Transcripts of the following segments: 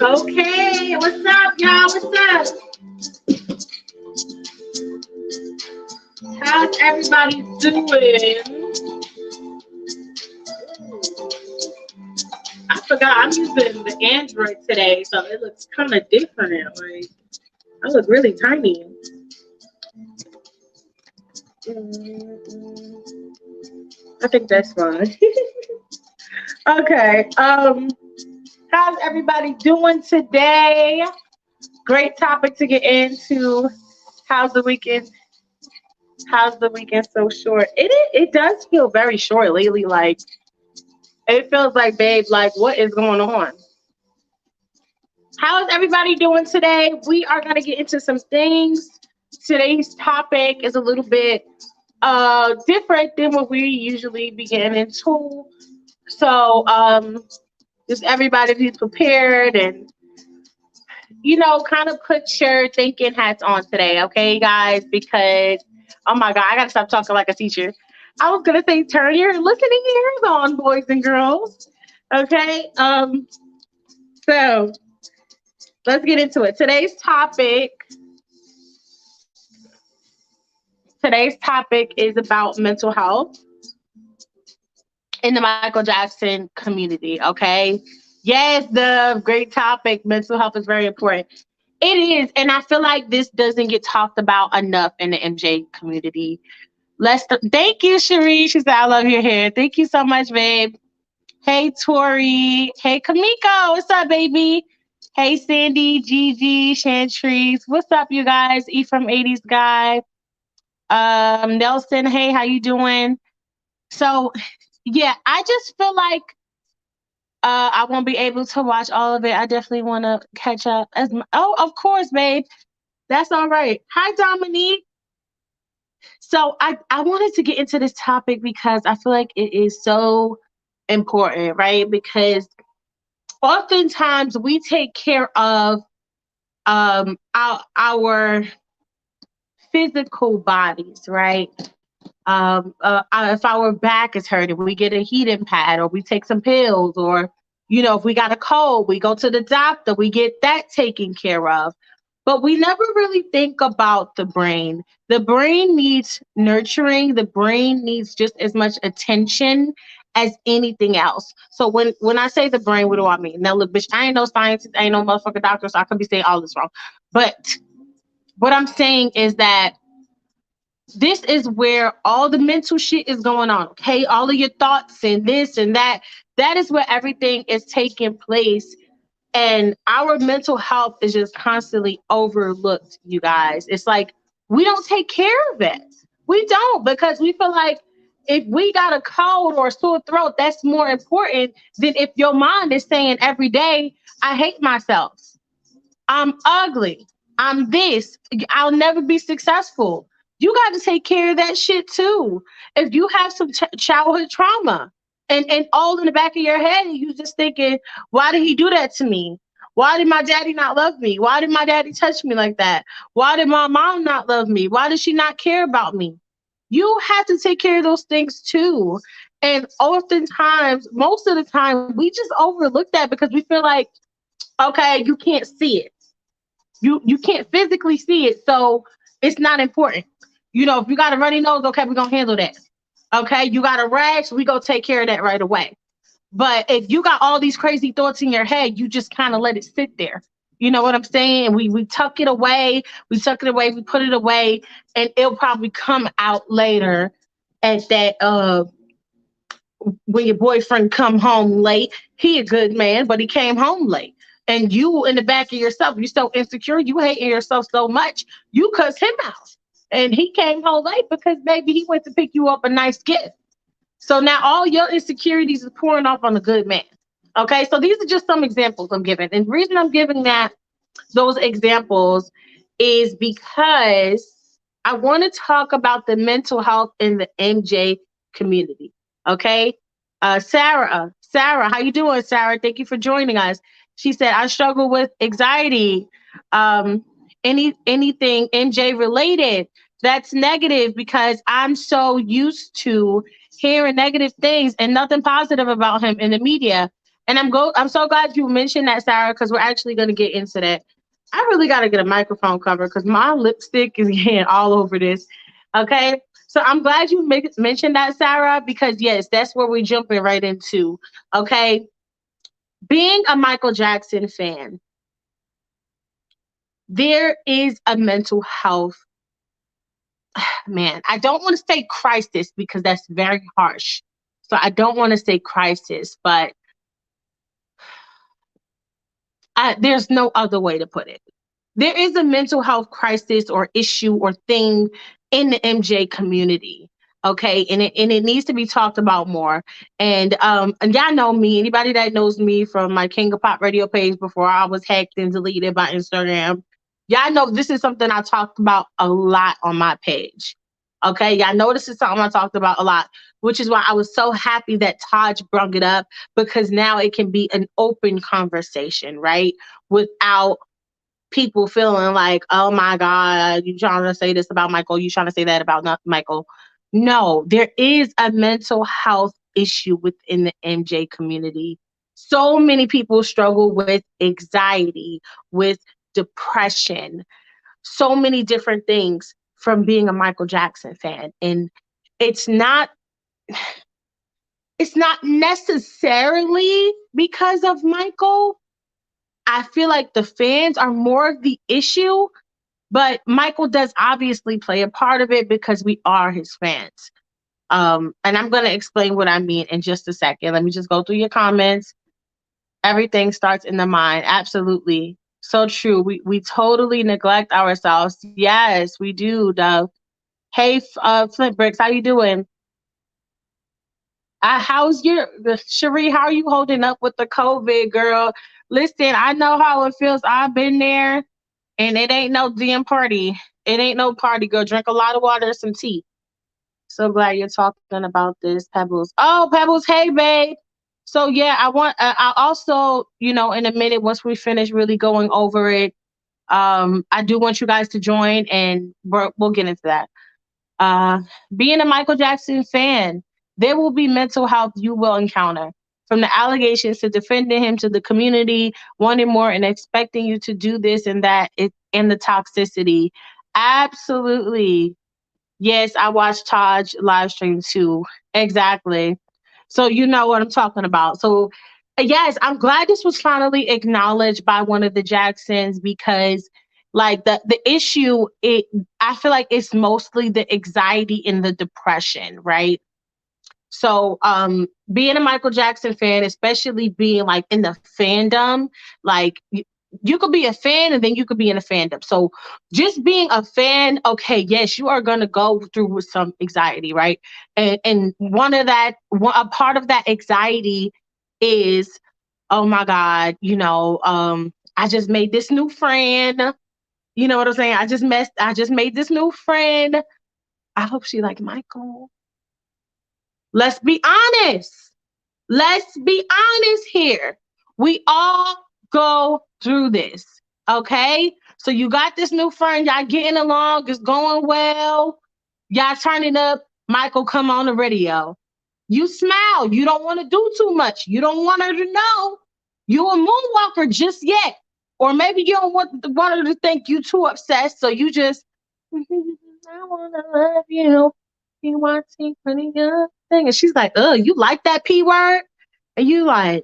Okay, what's up, y'all? What's up? How's everybody doing? I forgot I'm using the Android today, so it looks kind of different. Like I look really tiny. I think that's fine. Okay. How's everybody doing today? Great topic to get into. How's the weekend? How's the weekend so short? It does feel very short lately. Like it feels like, babe, like what is going on? How is everybody doing today? We are gonna get into some things. Today's topic is a little bit different than what we usually begin into. So just everybody be prepared and kind of put your thinking hats on today, okay, guys? Because oh my god, I gotta stop talking like a teacher. I was gonna say turn your listening ears on, boys and girls. Okay. So let's get into it. Today's topic is about mental health in the Michael Jackson community. Okay. Yes, the great topic. Mental health is very important. It is, and I feel like this doesn't get talked about enough in the MJ community. Thank you, Cherie. She said, "I love your hair." Thank you so much, babe. Hey, Tori. Hey, Kamiko. What's up, baby? Hey, Sandy, Gigi, Chantrice. What's up, you guys? E from 80s guy. Nelson. Hey, how you doing? So, yeah, I just feel like I won't be able to watch all of it. I definitely want to catch up. Oh, of course, babe. That's all right. Hi, Dominique. So I wanted to get into this topic because I feel like it is so important, right? Because oftentimes we take care of our physical bodies, right? If our back is hurting, we get a heating pad or we take some pills, or if we got a cold, we go to the doctor, we get that taken care of. But we never really think about the brain. The brain needs nurturing. The brain needs just as much attention as anything else. So when I say the brain, what do I mean? Now, look, bitch, I ain't no scientist, I ain't no motherfucking doctor, so I could be saying all this wrong. But what I'm saying is that this is where all the mental shit is going on, okay? All of your thoughts and this and that. That is where everything is taking place. And our mental health is just constantly overlooked, you guys. It's like we don't take care of it. We don't, because we feel like if we got a cold or a sore throat, that's more important than if your mind is saying every day, I hate myself. I'm ugly. I'm this. I'll never be successful. You got to take care of that shit too. If you have some childhood trauma and all in the back of your head, and you just thinking, why did he do that to me? Why did my daddy not love me? Why did my daddy touch me like that? Why did my mom not love me? Why does she not care about me? You have to take care of those things too. And oftentimes, most of the time, we just overlook that because we feel like, okay, you can't see it. You can't physically see it, so it's not important. If you got a runny nose, okay, we're gonna handle that. Okay, you got a rash, we go take care of that right away. But if you got all these crazy thoughts in your head, you just kind of let it sit there. You know what I'm saying? And we tuck it away, we put it away, and it'll probably come out later at that when your boyfriend come home late. He a good man, but he came home late. And you in the back of yourself, you're so insecure, you hating yourself so much, you cuss him out. And he came home late because maybe he went to pick you up a nice gift. So now all your insecurities is pouring off on the good man. Okay, so these are just some examples I'm giving. And the reason I'm giving those examples is because I want to talk about the mental health in the MJ community. Okay, Sarah, how you doing, Sarah? Thank you for joining us. She said, I struggle with anxiety, anything MJ related. That's negative because I'm so used to hearing negative things and nothing positive about him in the media. And I'm so glad you mentioned that, Sarah, because we're actually going to get into that. I really got to get a microphone cover because my lipstick is getting all over this. Okay. So I'm glad you mentioned that, Sarah, because yes, that's where we're jumping right into. Okay. Being a Michael Jackson fan, there is a mental health, man, I don't want to say crisis because that's very harsh. So I don't want to say crisis, but there's no other way to put it. There is a mental health crisis or issue or thing in the MJ community. Okay. And it needs to be talked about more. And y'all know me, anybody that knows me from my King of Pop radio page before I was hacked and deleted by Instagram, y'all know this is something I talked about a lot on my page. Okay. Y'all know this is something I talked about a lot, which is why I was so happy that Taj brought it up because now it can be an open conversation, right? Without people feeling like, oh my God, you trying to say this about Michael, you trying to say that about not Michael. No, there is a mental health issue within the MJ community. So many people struggle with anxiety, with depression, so many different things from being a Michael Jackson fan. And it's not it's not necessarily because of Michael. I feel like the fans are more of the issue, but Michael does obviously play a part of it because we are his fans. And I'm going to explain what I mean in just a second. Let me just go through your comments. Everything starts in the mind. Absolutely. So true. We totally neglect ourselves. Yes, we do, Dove. Hey, Flint Bricks, how you doing? How's Cherie? How are you holding up with the COVID, girl? Listen, I know how it feels. I've been there, and it ain't no damn party. It ain't no party, girl. Drink a lot of water and some tea. So glad you're talking about this, Pebbles. Oh, Pebbles, hey, babe. So yeah, I also, in a minute once we finish really going over it, I do want you guys to join, and we'll get into that. Uh, Being a Michael Jackson fan, there will be mental health you will encounter. From the allegations to defending him to the community wanting more and expecting you to do this and that, and the toxicity. Absolutely. Yes, I watched Taj live stream too. Exactly. So you know what I'm talking about. So yes, I'm glad this was finally acknowledged by one of the Jacksons because like the issue, it I feel like it's mostly the anxiety and the depression, right? So, being a Michael Jackson fan, especially being like in the fandom, like you could be a fan and then you could be in a fandom. So, just being a fan, okay, yes, you are gonna go through with some anxiety, right? And a part of that anxiety is, oh my God, I just made this new friend. You know what I'm saying? I just made this new friend. I hope she like Michael. Let's be honest. Let's be honest here. We all go through this. Okay. So you got this new friend, y'all getting along, it's going well. Y'all turning up. Michael come on the radio. You smile. You don't want to do too much. You don't want her to know you a moonwalker just yet. Or maybe you don't want her to think you too obsessed. So you just, I want to love you. You want to pretty good thing. And she's like, oh, you like that P word? And you like,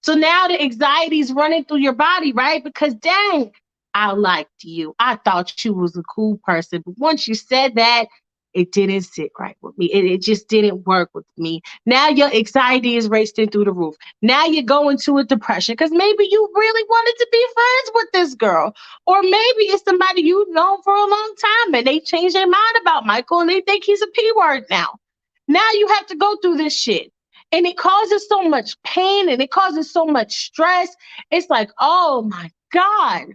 so now the anxiety's running through your body, right? Because dang, I liked you. I thought you was a cool person. But once you said that, it didn't sit right with me. It just didn't work with me. Now your anxiety is racing through the roof. Now you're going to a depression because maybe you really wanted to be friends with this girl. Or maybe it's somebody you've known for a long time and they changed their mind about Michael and they think he's a P word now. Now you have to go through this shit. And it causes so much pain and it causes so much stress. It's like, oh my God.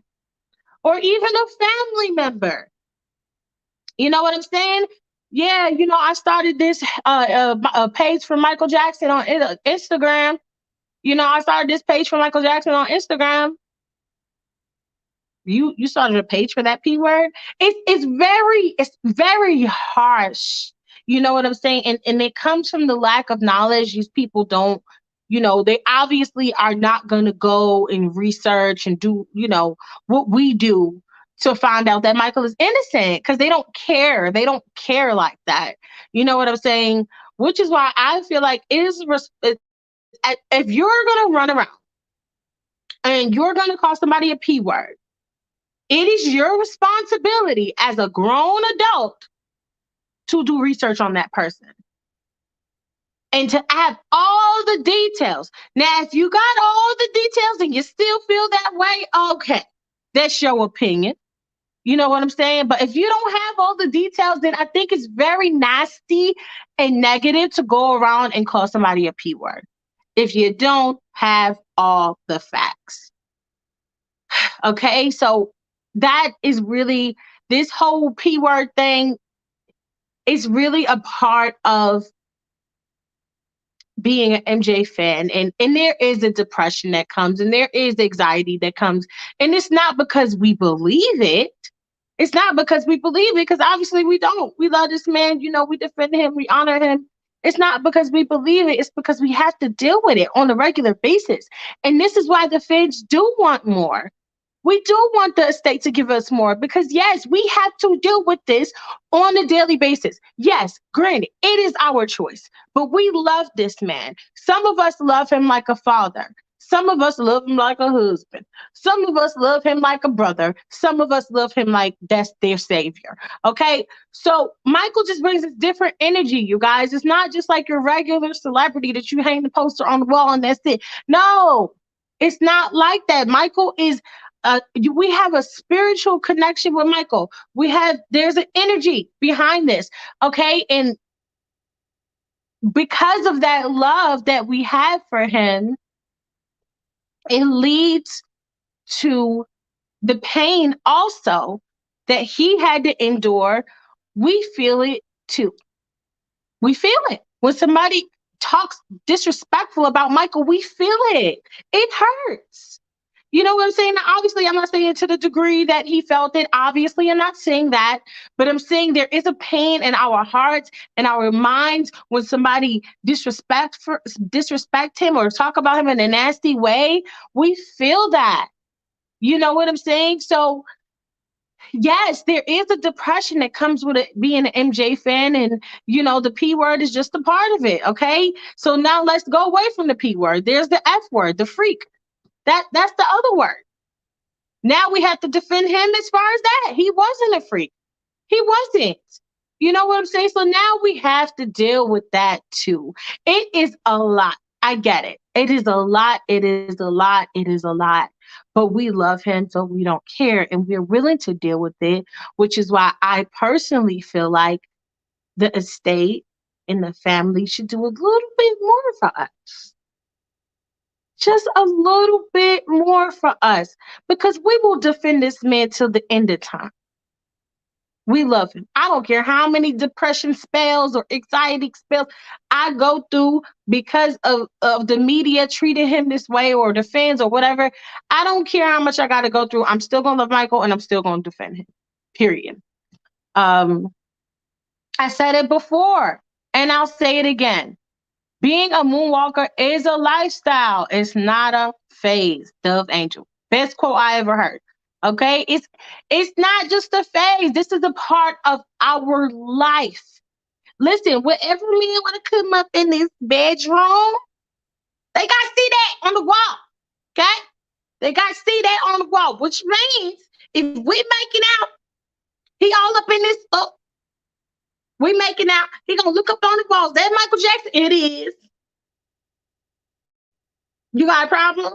Or even a family member. You know what I'm saying? Yeah, I started this page for Michael Jackson on Instagram. I started this page for Michael Jackson on Instagram. You started a page for that P word. It's very harsh. You know what I'm saying? And it comes from the lack of knowledge. These people don't, they obviously are not gonna go and research and do, what we do to find out that Michael is innocent because they don't care. They don't care like that. You know what I'm saying? Which is why I feel like if you're gonna run around and you're gonna call somebody a P word, it is your responsibility as a grown adult to do research on that person and to have all the details. Now, if you got all the details and you still feel that way, okay, that's your opinion. You know what I'm saying? But if you don't have all the details, then I think it's very nasty and negative to go around and call somebody a P word if you don't have all the facts. Okay, so that is really, this whole P word thing is really a part of being an MJ fan. And there is a depression that comes, and there is anxiety that comes. And it's not because we believe it. It's not because we believe it, because obviously we don't. We love this man, we defend him, we honor him. It's not because we believe it, it's because we have to deal with it on a regular basis. And this is why the fans do want more. We do want the estate to give us more because, yes, we have to deal with this on a daily basis. Yes, granted, it is our choice, but we love this man. Some of us love him like a father. Some of us love him like a husband. Some of us love him like a brother. Some of us love him like that's their savior. Okay. So Michael just brings this different energy, you guys. It's not just like your regular celebrity that you hang the poster on the wall and that's it. No, it's not like that. Michael is we have a spiritual connection with Michael. There's an energy behind this. Okay. And because of that love that we have for him, it leads to the pain also that he had to endure. We feel it too. We feel it. When somebody talks disrespectful about Michael, we feel it. It hurts. You know what I'm saying? Now, obviously, I'm not saying to the degree that he felt it. Obviously, I'm not saying that. But I'm saying there is a pain in our hearts and our minds when somebody disrespect him or talk about him in a nasty way. We feel that. You know what I'm saying? So, yes, there is a depression that comes with it, being an MJ fan. And, the P word is just a part of it. Okay. So now let's go away from the P word. There's the F word, the freak. That's the other word. Now we have to defend him as far as that. He wasn't a freak. He wasn't. You know what I'm saying? So now we have to deal with that too. It is a lot. I get it. It is a lot. It is a lot. It is a lot. But we love him, so we don't care. And we're willing to deal with it, which is why I personally feel like the estate and the family should do a little bit more for us. Just a little bit more for us, because we will defend this man till the end of time. We love him. I don't care how many depression spells or anxiety spells I go through because of the media treating him this way, or the fans or whatever. I don't care how much I got to go through. I'm still going to love Michael and I'm still going to defend him. Period. Um, I said it before and I'll say it again. Being a moonwalker is a lifestyle. It's not a phase. Dove Angel. Best quote I ever heard. Okay? It's not just a phase. This is a part of our life. Listen, wherever men want to come up in this bedroom, they got to see that on the wall. Okay? They got to see that on the wall, which means if we making out, he all up in this, we making out, he gonna look up on the walls. That Michael Jackson? It is. You got a problem?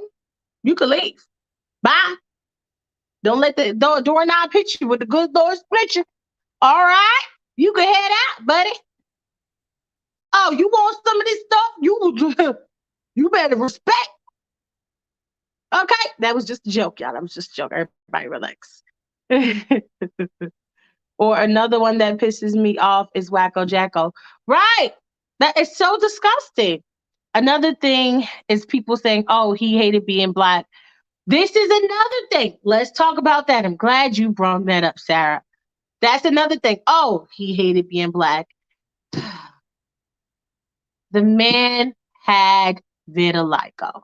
You can leave. Bye. Don't let the doorknob hit you with the good Lord split you. All right? You can head out, buddy. Oh, you want some of this stuff? You better respect. Okay? That was just a joke, y'all. That was just a joke. Everybody relax. Or another one that pisses me off is Wacko Jacko. Right. That is so disgusting. Another thing is people saying, oh, he hated being black. This is another thing. Let's talk about that. I'm glad you brought that up, Sarah. That's another thing. Oh, he hated being black. The man had vitiligo.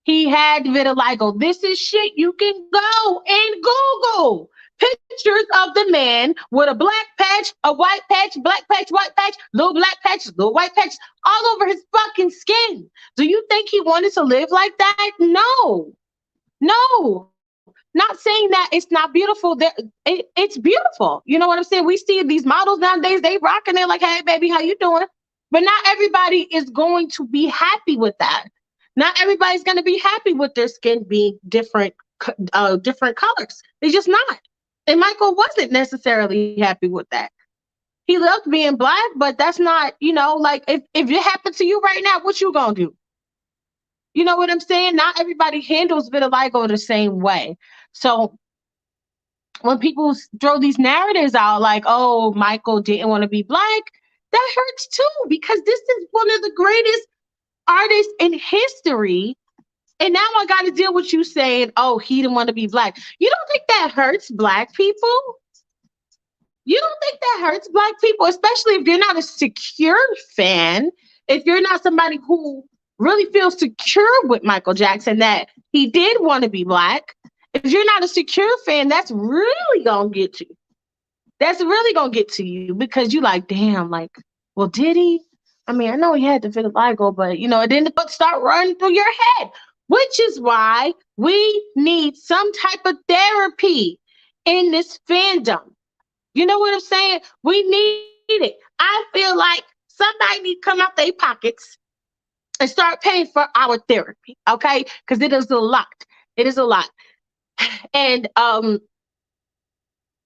He had vitiligo. This is shit you can go and Google. Pictures of the man with a black patch, a white patch, black patch, white patch, little black patches, little white patches, all over his fucking skin. Do you think he wanted to live like that? No. No. Not saying that it's not beautiful. It's beautiful. You know what I'm saying? We see these models nowadays, they rocking it like, hey, baby, how you doing? But not everybody is going to be happy with that. Not everybody's going to be happy with their skin being different colors. They're just not. And Michael wasn't necessarily happy with that. He loved being black, but that's not, like if it happened to you right now, what you gonna do? You know what I'm saying? Not everybody handles vitiligo the same way. So when people throw these narratives out like, oh, Michael didn't want to be black, that hurts too, because this is one of the greatest artists in history. And now I got to deal with you saying, oh, he didn't want to be black. You don't think that hurts black people? You don't think that hurts black people, especially if you're not a secure fan, if you're not somebody who really feels secure with Michael Jackson that he did want to be black. If you're not a secure fan, that's really gonna get you. That's really gonna get to you because you like, damn, like, well, did he? I mean, I know he had the vitiligo, but it didn't start running through your head, which is why we need some type of therapy in this fandom. You know what I'm saying? We need it. I feel like somebody need to come out their pockets and start paying for our therapy, okay? Because it is a lot. It is a lot. And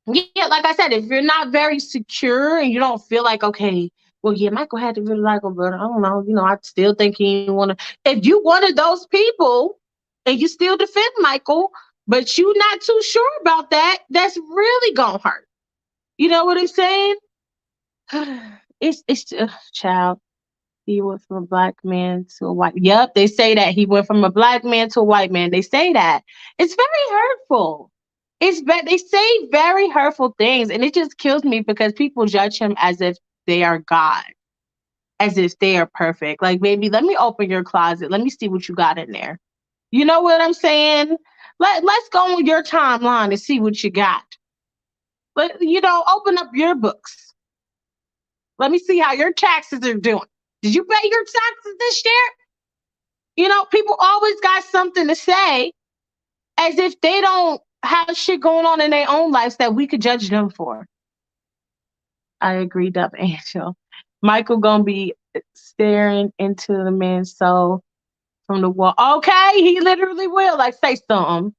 yeah, like I said, if you're not very secure and you don't feel like, okay, well, yeah, Michael had to really like him, but I don't know, I still think he want to. If you one of those people and you still defend Michael, but you not too sure about that, that's really gonna hurt. You know what I'm saying? It's child. He went from a black man to a white. Yep, they say that he went from a black man to a white man. They say that. It's very hurtful. They say very hurtful things, and it just kills me because people judge him as if they are God, as if they are perfect. Like, baby, let me open your closet. Let me see what you got in there. You know what I'm saying? Let's go on your timeline and see what you got. But open up your books. Let me see how your taxes are doing. Did you pay your taxes this year? People always got something to say as if they don't have shit going on in their own lives that we could judge them for. I agree, Dub Angel. Michael gonna be staring into the man's soul from the wall. Okay, he literally will. Like, say something.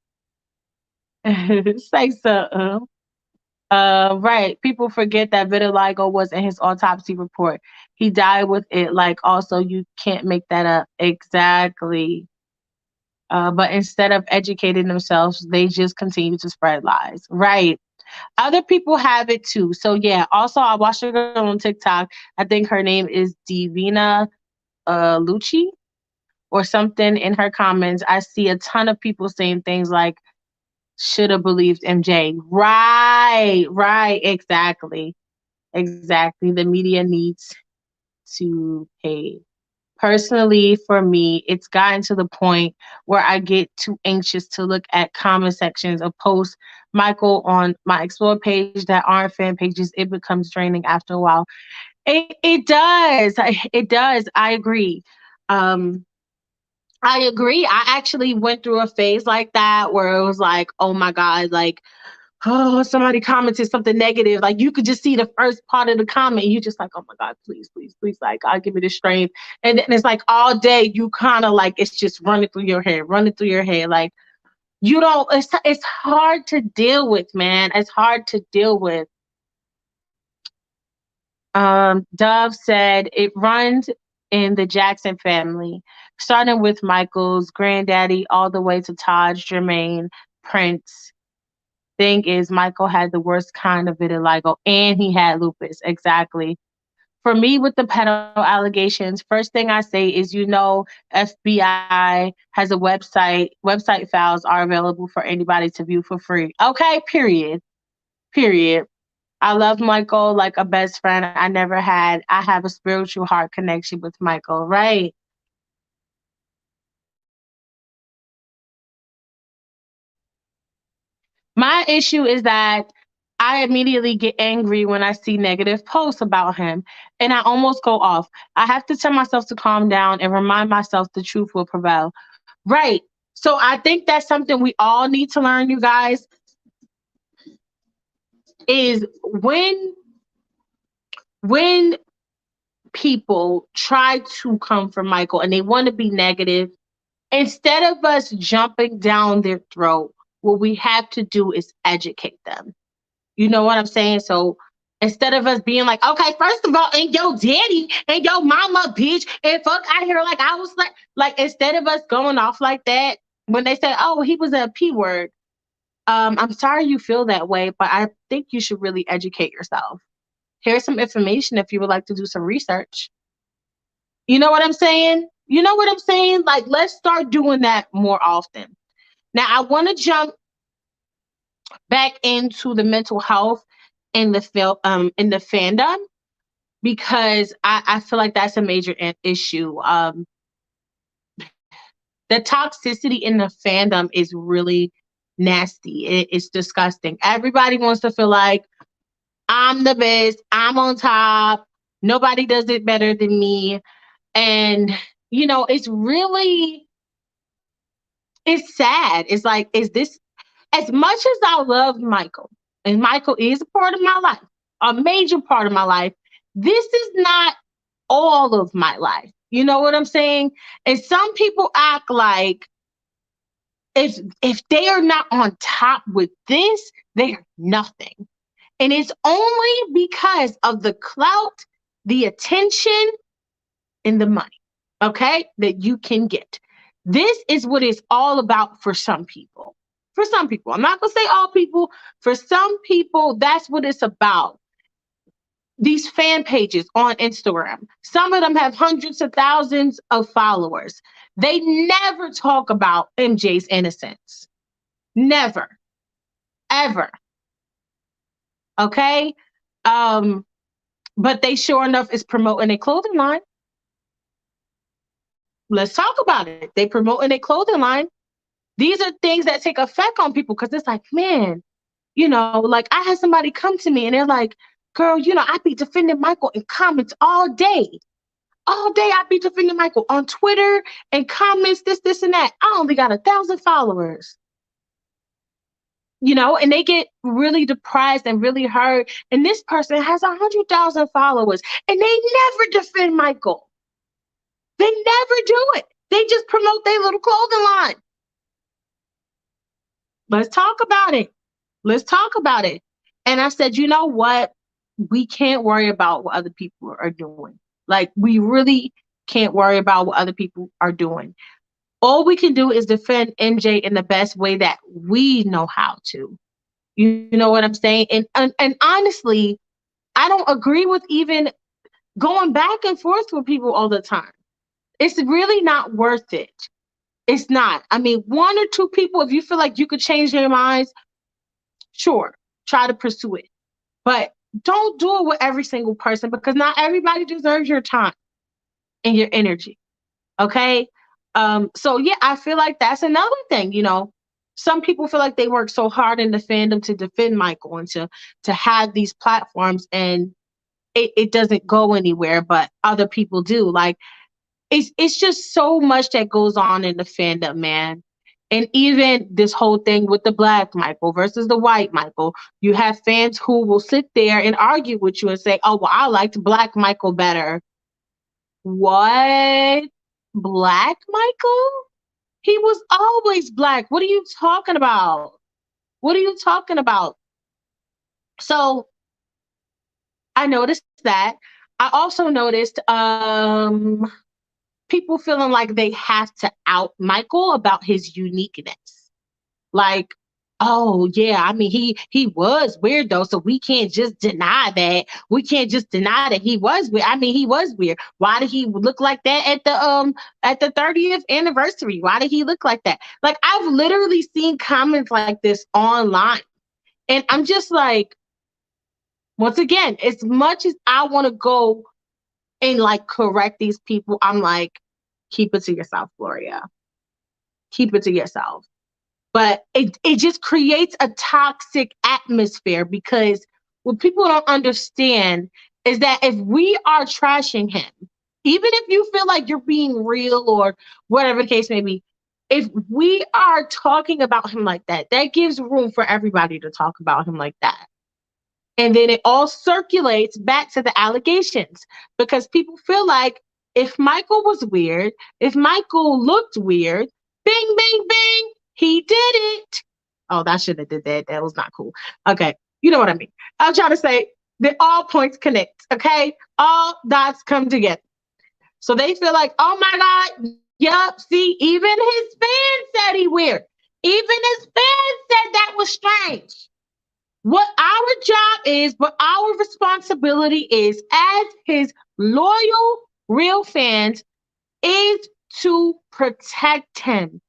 Say something. Right. People forget that vitiligo was in his autopsy report. He died with it. Like, also, you can't make that up. Exactly. But instead of educating themselves, they just continue to spread lies. Right. Other people have it too. So yeah. Also, I watched a girl on TikTok. I think her name is Divina Lucci or something. In her comments, I see a ton of people saying things like, should have believed MJ. Right, right, exactly. Exactly. The media needs to pay. Personally, for me, it's gotten to the point where I get too anxious to look at comment sections of posts Michael on my explore page that aren't fan pages. It becomes draining after a while. It does. It does. I agree. Um, I agree. I actually went through a phase like that where it was like, oh my God, like, oh, somebody commented something negative. Like, you could just see the first part of the comment. And you're just like, oh my God, please, please, please, like, God, give me the strength. And then it's like all day you kind of like, it's just running through your head, running through your head. Like, you don't, it's hard to deal with, man. It's hard to deal with. Dove said it runs in the Jackson family, starting with Michael's granddaddy all the way to Todd, Jermaine, Prince. Thing is, Michael had the worst kind of vitiligo, and he had lupus. Exactly. For me, with the pedo allegations, first thing I say is, FBI has a website. Website files are available for anybody to view for free. Okay, period. Period. I love Michael like a best friend. I have a spiritual heart connection with Michael, right? My issue is that I immediately get angry when I see negative posts about him and I almost go off. I have to tell myself to calm down and remind myself the truth will prevail. Right. So I think that's something we all need to learn, you guys, is when people try to come for Michael and they want to be negative, instead of us jumping down their throat, what we have to do is educate them. You know what I'm saying? So instead of us being like, okay, first of all, and yo daddy and yo mama bitch and fuck out here, like I was like instead of us going off like that, when they say, oh, he was a P word, I'm sorry you feel that way, but I think you should really educate yourself. Here's some information if you would like to do some research. You know what I'm saying? You know what I'm saying? Like, let's start doing that more often. Now, I want to jump back into the mental health in the fandom because I feel like that's a major issue. The toxicity in the fandom is really nasty. It's disgusting. Everybody wants to feel like I'm the best. I'm on top. Nobody does it better than me. And it's really it's sad. It's like, is this as much as I love Michael, and Michael is a part of my life, a major part of my life, this is not all of my life. You know what I'm saying? And some people act like if they are not on top with this, they are nothing. And it's only because of the clout, the attention, and the money, okay, that you can get. This is what it's all about for some people. For some people, I'm not going to say all people. For some people, that's what it's about. These fan pages on Instagram, some of them have hundreds of thousands of followers. They never talk about MJ's innocence. Never, ever. Okay. Um, but they sure enough is promoting a clothing line. Let's talk about it. They promoting a clothing line. These are things that take effect on people because it's like, man, like I had somebody come to me and they're like, girl, I be defending Michael in comments all day. All day I be defending Michael on Twitter and comments, this, and that. I only got 1,000 followers. And they get really depressed and really hurt. And this person has 100,000 followers and they never defend Michael. They never do it. They just promote their little clothing line. Let's talk about it. Let's talk about it. And I said, you know what? We can't worry about what other people are doing. Like, we really can't worry about what other people are doing. All we can do is defend NJ in the best way that we know how to. You know what I'm saying? And honestly, I don't agree with even going back and forth with people all the time. It's really not worth it. It's not. I mean, one or two people, if you feel like you could change their minds, sure, try to pursue it. But don't do it with every single person because not everybody deserves your time and your energy. Okay. So yeah, I feel like that's another thing, Some people feel like they work so hard in the fandom to defend Michael and to have these platforms and it doesn't go anywhere, but other people do. Like it's just so much that goes on in the fandom, man. And even this whole thing with the black Michael versus the white Michael, you have fans who will sit there and argue with you and say, oh, well, I liked black Michael better. What? Black Michael? He was always black. What are you talking about? What are you talking about? So I noticed that. I also noticed people feeling like they have to out Michael about his uniqueness. Like, oh yeah, I mean he was weird though, so we can't just deny that. We can't just deny that he was weird. I mean, he was weird. Why did he look like that at the 30th anniversary? Why did he look like that? Like, I've literally seen comments like this online. And I'm just like, once again, as much as I want to go and like correct these people, I'm like, keep it to yourself, Gloria. Keep it to yourself. But it just creates a toxic atmosphere, because what people don't understand is that if we are trashing him, even if you feel like you're being real or whatever the case may be, if we are talking about him like that, that gives room for everybody to talk about him like that. And then it all circulates back to the allegations, because people feel like if Michael was weird, if Michael looked weird, bing, bing, bing, he did it. Oh, that should have did that. That was not cool. Okay. You know what I mean. I'm trying to say that all points connect. Okay. All dots come together. So they feel like, oh my God, yup, see, even his fans said he weird. Even his fans said that was strange. What our job is, what our responsibility is as his loyal, real fans, is to protect him.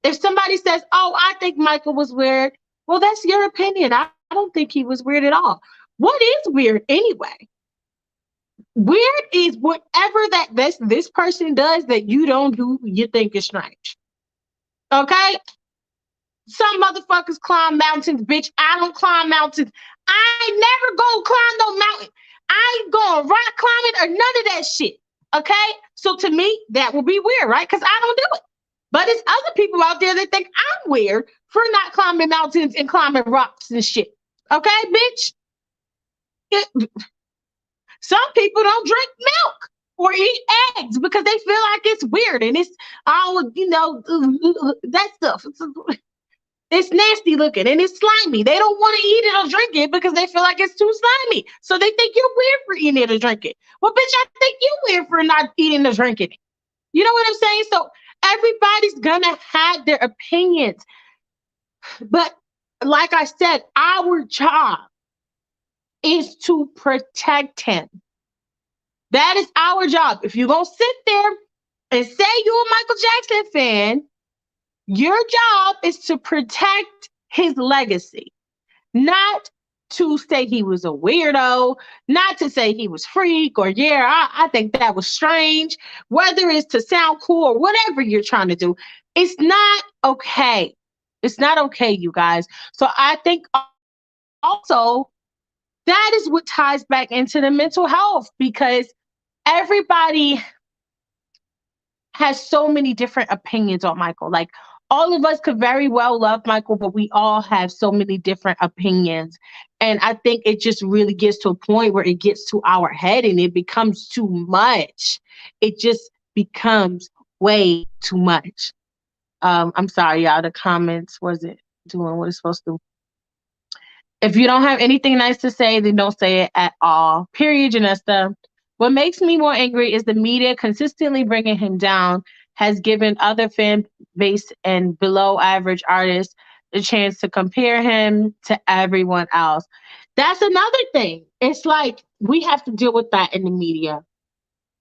If somebody says, oh, I think Michael was weird, well, that's your opinion. I don't think he was weird at all. What is weird anyway? Weird is whatever that this person does that you don't do, you think is strange. Okay? Some motherfuckers climb mountains, bitch. I don't climb mountains. I ain't never go climb no mountain. I ain't going rock climbing or none of that shit. Okay? So to me, that would be weird, right? Because I don't do it. But it's other people out there that think I'm weird for not climbing mountains and climbing rocks and shit. Okay, bitch? It, some people don't drink milk or eat eggs because they feel like it's weird and it's all, that stuff. It's nasty looking and it's slimy. They don't want to eat it or drink it because they feel like it's too slimy. So they think you're weird for eating it or drinking it. Well, bitch, I think you're weird for not eating or drinking it. You know what I'm saying? So everybody's gonna have their opinions. But like I said, our job is to protect him. That is our job. If you're gonna sit there and say you're a Michael Jackson fan, your job is to protect his legacy, not to say he was a weirdo, not to say he was freak or yeah, I think that was strange. Whether it's to sound cool or whatever you're trying to do, it's not okay. It's not okay, you guys. So I think also that is what ties back into the mental health, because everybody has so many different opinions on Michael. Like, all of us could very well love Michael, but we all have so many different opinions. And I think it just really gets to a point where it gets to our head and it becomes too much. It just becomes way too much. I'm sorry, y'all. The comments wasn't doing what it's supposed to. If you don't have anything nice to say, then don't say it at all. Period, Janessa. What makes me more angry is the media consistently bringing him down has given other fan base and below average artists the chance to compare him to everyone else. That's another thing. It's like we have to deal with that in the media.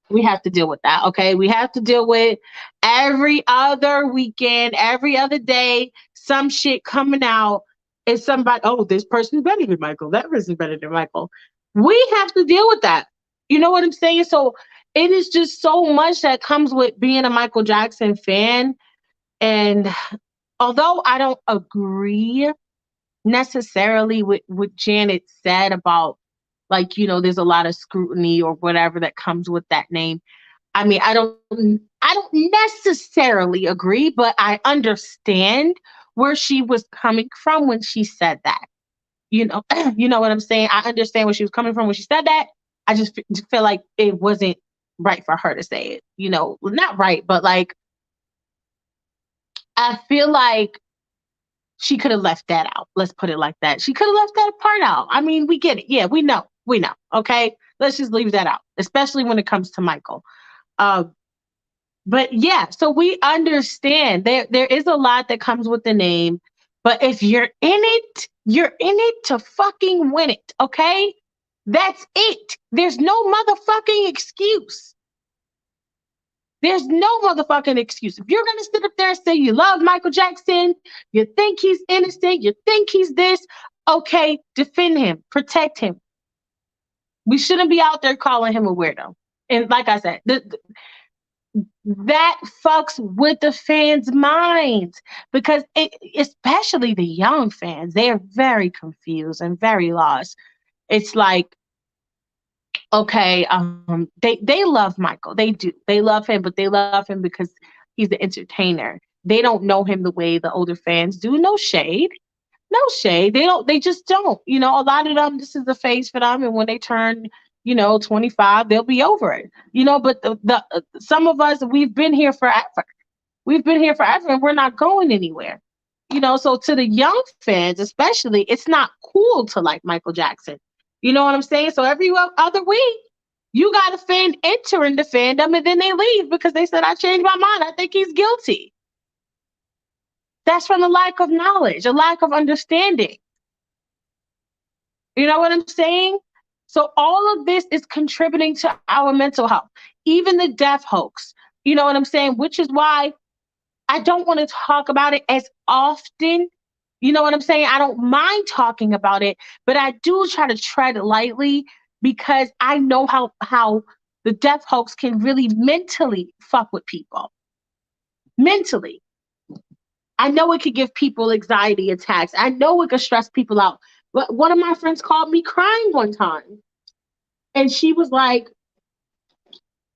We have to deal with that. Okay. We have to deal with every other weekend, every other day, some shit coming out. And somebody, oh, this person's better than Michael. That person's better than Michael. We have to deal with that. You know what I'm saying? So it is just so much that comes with being a Michael Jackson fan. And although I don't agree necessarily with what Janet said about, like, there's a lot of scrutiny or whatever that comes with that name. I mean, I don't necessarily agree, but I understand where she was coming from when she said that. You know, you know what I'm saying? I understand where she was coming from when she said that. I just feel like it wasn't right for her to say it. Not right, but like I feel like she could have left that out. Let's put it like that. She could have left that part out. I mean, we get it. Yeah, we know. We know. Okay. Let's just leave that out, especially when it comes to Michael. Uh, but yeah, so we understand there is a lot that comes with the name. But if you're in it to fucking win it, okay? That's it. There's no motherfucking excuse. There's no motherfucking excuse. If you're going to sit up there and say you love Michael Jackson, you think he's innocent, you think he's this, okay, defend him, protect him. We shouldn't be out there calling him a weirdo. And like I said, that fucks with the fans' minds because especially the young fans, they are very confused and very lost. It's like, okay, they love Michael. They do. They love him, but they love him because he's the entertainer. They don't know him the way the older fans do. No shade. No shade. They don't, they just don't. You know, a lot of them, this is the phase for them. And when they turn, 25, they'll be over it. But the some of us, we've been here forever. We've been here forever and we're not going anywhere. So to the young fans, especially, it's not cool to like Michael Jackson. You know what I'm saying? So every other week, you got a fan entering the fandom and then they leave because they said, I changed my mind. I think he's guilty. That's from a lack of knowledge, a lack of understanding. You know what I'm saying? So all of this is contributing to our mental health, even the death hoax. You know what I'm saying? Which is why I don't want to talk about it as often. You know what I'm saying? I don't mind talking about it, but I do try to tread lightly because I know how the death hoax can really mentally fuck with people. Mentally. I know it could give people anxiety attacks. I know it could stress people out. But one of my friends called me crying one time. And she was like,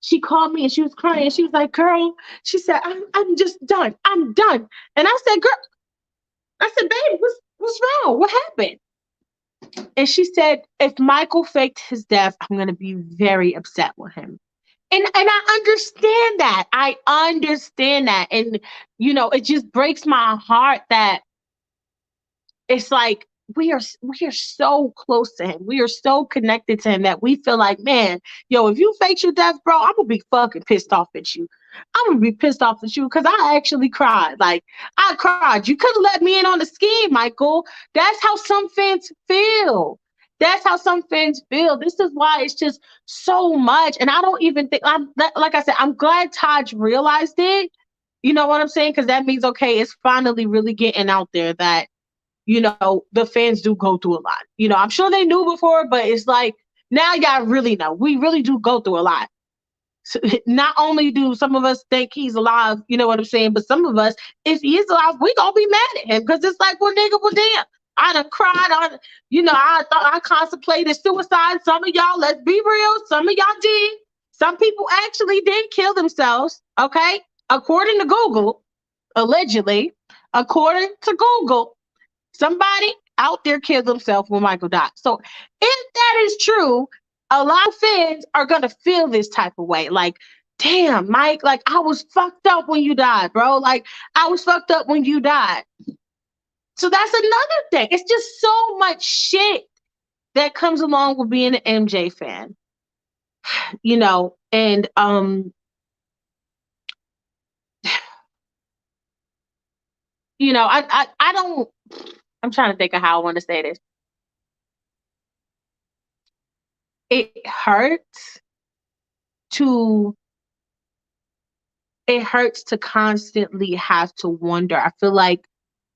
she called me and she was crying. She was like, girl, she said, I'm just done. I'm done. And I said, girl, I said, babe, what's wrong? What happened? And she said, if Michael faked his death, I'm going to be very upset with him. And I understand that. I understand that. And, it just breaks my heart that it's like we are so close to him. We are so connected to him that we feel like, man, yo, if you fake your death, bro, I'm gonna be fucking pissed off at you. I'm gonna be pissed off at you because I actually cried. Like I cried. You could have let me in on the scheme, Michael. That's how some fans feel. That's how some fans feel. This is why it's just so much. And I don't even think like I said, I'm glad Taj realized it. You know what I'm saying? Because that means okay, it's finally really getting out there that the fans do go through a lot. I'm sure they knew before, but it's like now y'all really know. We really do go through a lot. So, not only do some of us think he's alive, you know what I'm saying, but some of us, if he is alive, we gonna be mad at him because it's like, well, nigga, well, damn. I done cried. I thought I contemplated suicide. Some of y'all, let's be real, some of y'all did. Some people actually did kill themselves, okay? According to Google, allegedly, according to Google, somebody out there killed themselves when Michael died. So if that is true, a lot of fans are going to feel this type of way. Like, damn, Mike, like I was fucked up when you died, bro. Like I was fucked up when you died. So that's another thing. It's just so much shit that comes along with being an MJ fan. And I don't, I'm trying to think of how I want to say this. It hurts to constantly have to wonder. I feel like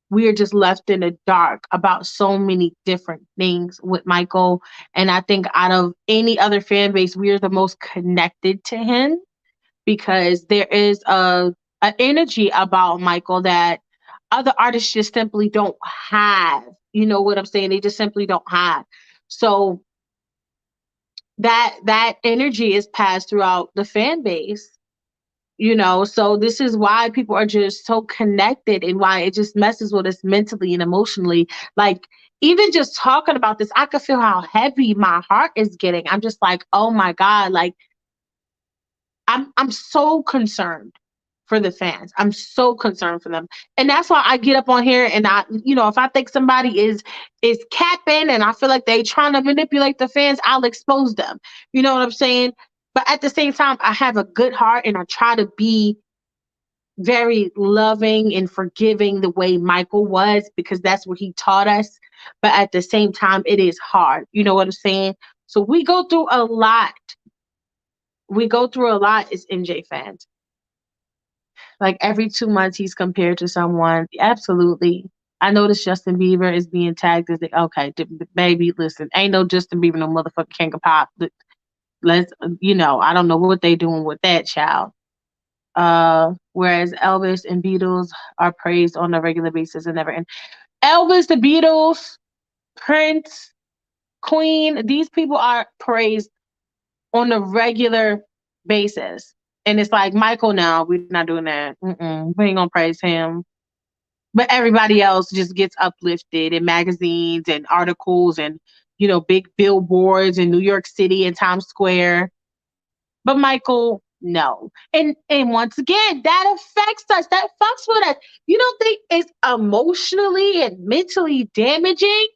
we're just left in the dark about so many different things with Michael. And I think out of any other fan base, we are the most connected to him because there is an energy about Michael that other artists just simply don't have. You know what I'm saying? They just simply don't have. So that energy is passed throughout the fan base. So this is why people are just so connected and why it just messes with us mentally and emotionally. Like even just talking about this, I could feel how heavy my heart is getting. I'm just like, oh my God, like I'm so concerned for the fans. I'm so concerned for them. And that's why I get up on here and if I think somebody is capping and I feel like they trying to manipulate the fans, I'll expose them. You know what I'm saying? But at the same time, I have a good heart and I try to be very loving and forgiving the way Michael was, because that's what he taught us. But at the same time, it is hard. You know what I'm saying? So we go through a lot. We go through a lot as MJ fans. Like every 2 months, he's compared to someone. Absolutely. I noticed Justin Bieber is being tagged as the okay, baby. Listen, ain't no Justin Bieber, no motherfucking king of pop. Let's, I don't know what they doing with that child. Whereas Elvis and Beatles are praised on a regular basis and never end. Elvis, the Beatles, Prince, Queen, these people are praised on a regular basis. And it's like Michael now, we're not doing that. We ain't gonna praise him. But everybody else just gets uplifted in magazines and articles and, big billboards in New York City and Times Square. But Michael, no. And once again, that affects us. That fucks with us. You don't think it's emotionally and mentally damaging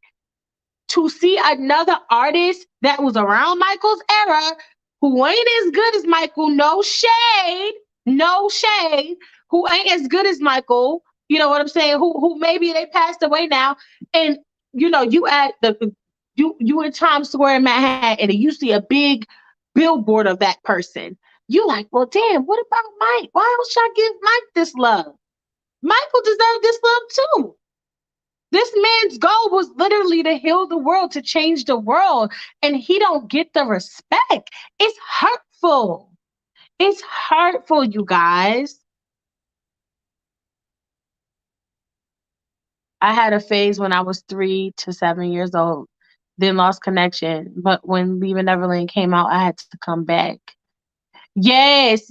to see another artist that was around Michael's era who ain't as good as Michael, no shade, who ain't as good as Michael, you know what I'm saying? Who maybe they passed away now. And you at you in Times Square in Manhattan and you see a big billboard of that person. You like, well, damn, what about Mike? Why else should I give Mike this love? Michael deserved this love too. This man's goal was literally to heal the world, to change the world, and he don't get the respect. It's hurtful. It's hurtful, you guys. I had a phase when I was 3 to 7 years old, then lost connection. But when Leaving Neverland came out, I had to come back. Yes,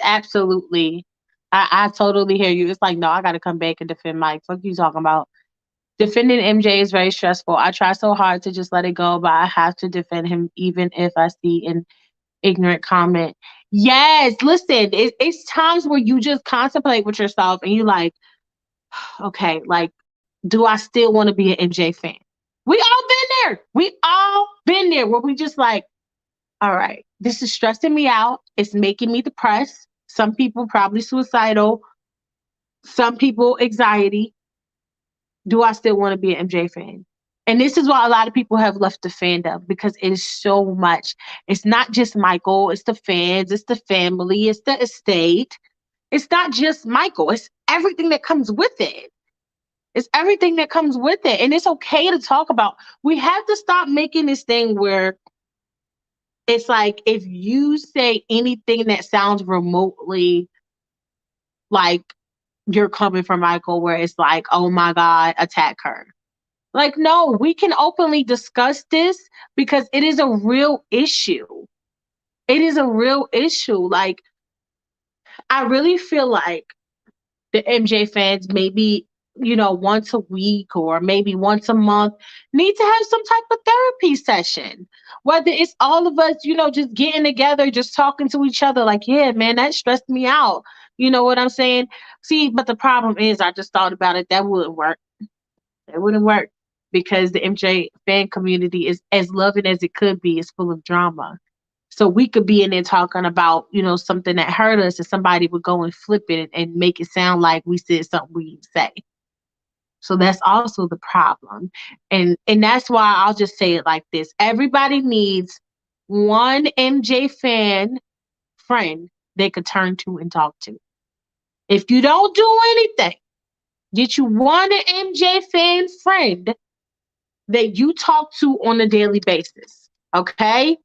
absolutely. I totally hear you. It's like, no, I got to come back and defend Mike. Fuck you talking about. Defending MJ is very stressful. I try so hard to just let it go, but I have to defend him even if I see an ignorant comment. Yes, listen, it's times where you just contemplate with yourself and you like, okay, like, do I still want to be an MJ fan? We all been there. We all been there where we just like, all right, this is stressing me out. It's making me depressed. Some people probably suicidal. Some people anxiety. Do I still want to be an MJ fan? And this is why a lot of people have left the fandom, because it is so much. It's not just Michael, it's the fans, it's the family, it's the estate. It's not just Michael, it's everything that comes with it. It's everything that comes with it. And it's okay to talk about. We have to stop making this thing where it's like if you say anything that sounds remotely like you're coming from Michael, where it's like, oh my God, attack her. Like, no, we can openly discuss this because it is a real issue. It is a real issue. Like, I really feel like the MJ fans, maybe, once a week or maybe once a month, need to have some type of therapy session. Whether it's all of us, just getting together, just talking to each other, like, yeah, man, that stressed me out. You know what I'm saying? See, but the problem is, I just thought about it, that wouldn't work. It wouldn't work because the MJ fan community is as loving as it could be. It's full of drama. So we could be in there talking about, something that hurt us, and somebody would go and flip it and make it sound like we said something we didn't say. So that's also the problem. And that's why I'll just say it like this. Everybody needs one MJ fan friend they could turn to and talk to. If you don't do anything, get you one MJ fan friend that you talk to on a daily basis. Okay?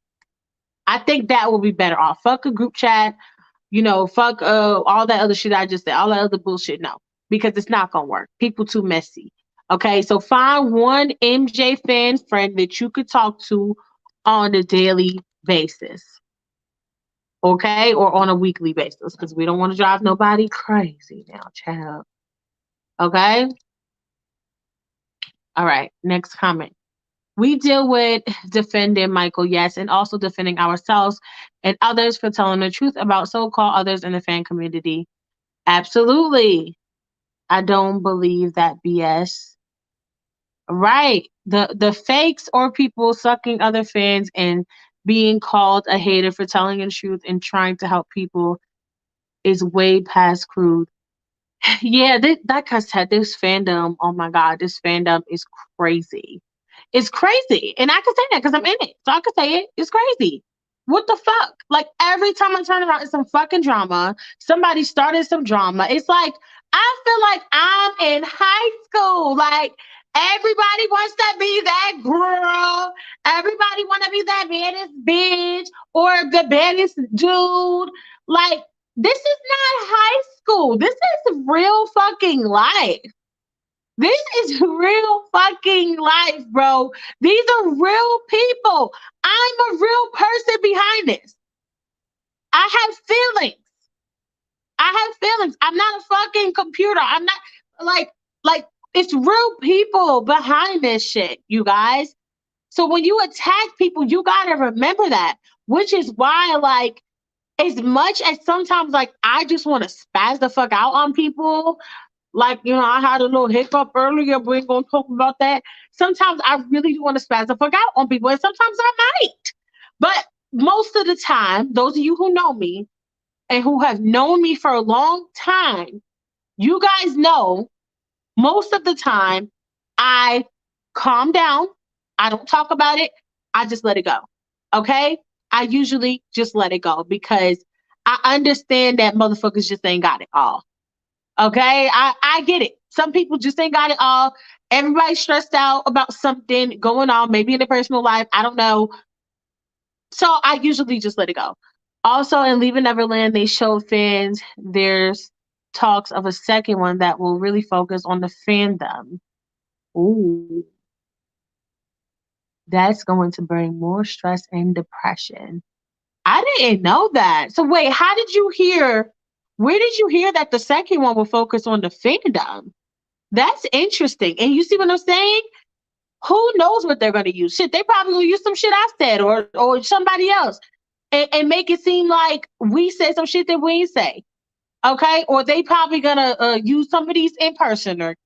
I think that will be better off. Fuck a group chat, fuck all that other shit I just said, all that other bullshit. No, because it's not gonna work. People too messy. Okay, so find one MJ fan friend that you could talk to on a daily basis. Okay, or on a weekly basis, because we don't want to drive nobody crazy now, child. Okay. All right, next comment. We deal with defending Michael, yes, and also defending ourselves and others for telling the truth about so-called others in the fan community. Absolutely. I don't believe that BS. Right. The fakes or people sucking other fans and being called a hater for telling the truth and trying to help people is way past crude. Yeah, like I said, this fandom, oh my God, this fandom is crazy. It's crazy. And I can say that because I'm in it. So I can say it. It's crazy. What the fuck? Like every time I turn around, it's some fucking drama. Somebody started some drama. It's like, I feel like I'm in high school. Like everybody wants to be that girl. Everybody want to be that baddest bitch or the baddest dude. Like, this is not high school. This is real fucking life. This is real fucking life, bro. These are real people. I'm a real person behind this. I have feelings. I have feelings. I'm not a fucking computer. I'm not like like it's real people behind this shit, you guys. So when you attack people, you gotta remember that. Which is why, like, as much as sometimes like I just want to spaz the fuck out on people, like, I had a little hiccup earlier, we ain't gonna talk about that. Sometimes I really do want to spaz the fuck out on people, and sometimes I might. But most of the time, those of you who know me and who have known me for a long time, you guys know most of the time I calm down. I don't talk about it. I just let it go. Okay? I usually just let it go because I understand that motherfuckers just ain't got it all. Okay? I get it. Some people just ain't got it all. Everybody's stressed out about something going on, maybe in their personal life. I don't know. So I usually just let it go. Also, in Leaving Neverland, they showed fans there's talks of a second one that will really focus on the fandom. Ooh, that's going to bring more stress and depression. I didn't know that. So wait, how did you hear? Where did you hear that the second one will focus on the fandom? That's interesting. And you see what I'm saying? Who knows what they're going to use? Shit, they probably will use some shit I said or somebody else and make it seem like we said some shit that we ain't say. Okay, or they probably gonna use some of these impersonators.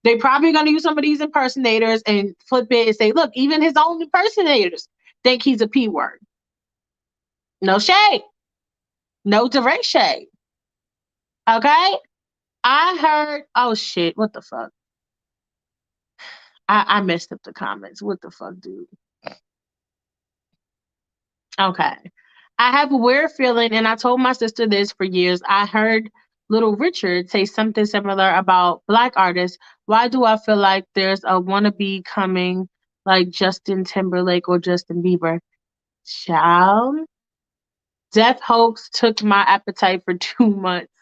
They probably gonna use some of these impersonators and flip it and say, look, even his own impersonators think he's a p word. No shade, no direct shade. Okay, I heard. Oh shit, what the fuck? I messed up the comments. What the fuck, dude? Okay. I have a weird feeling, and I told my sister this for years. I heard Little Richard say something similar about Black artists. Why do I feel like there's a wannabe coming like Justin Timberlake or Justin Bieber? Child, Death Hoax took my appetite for 2 months.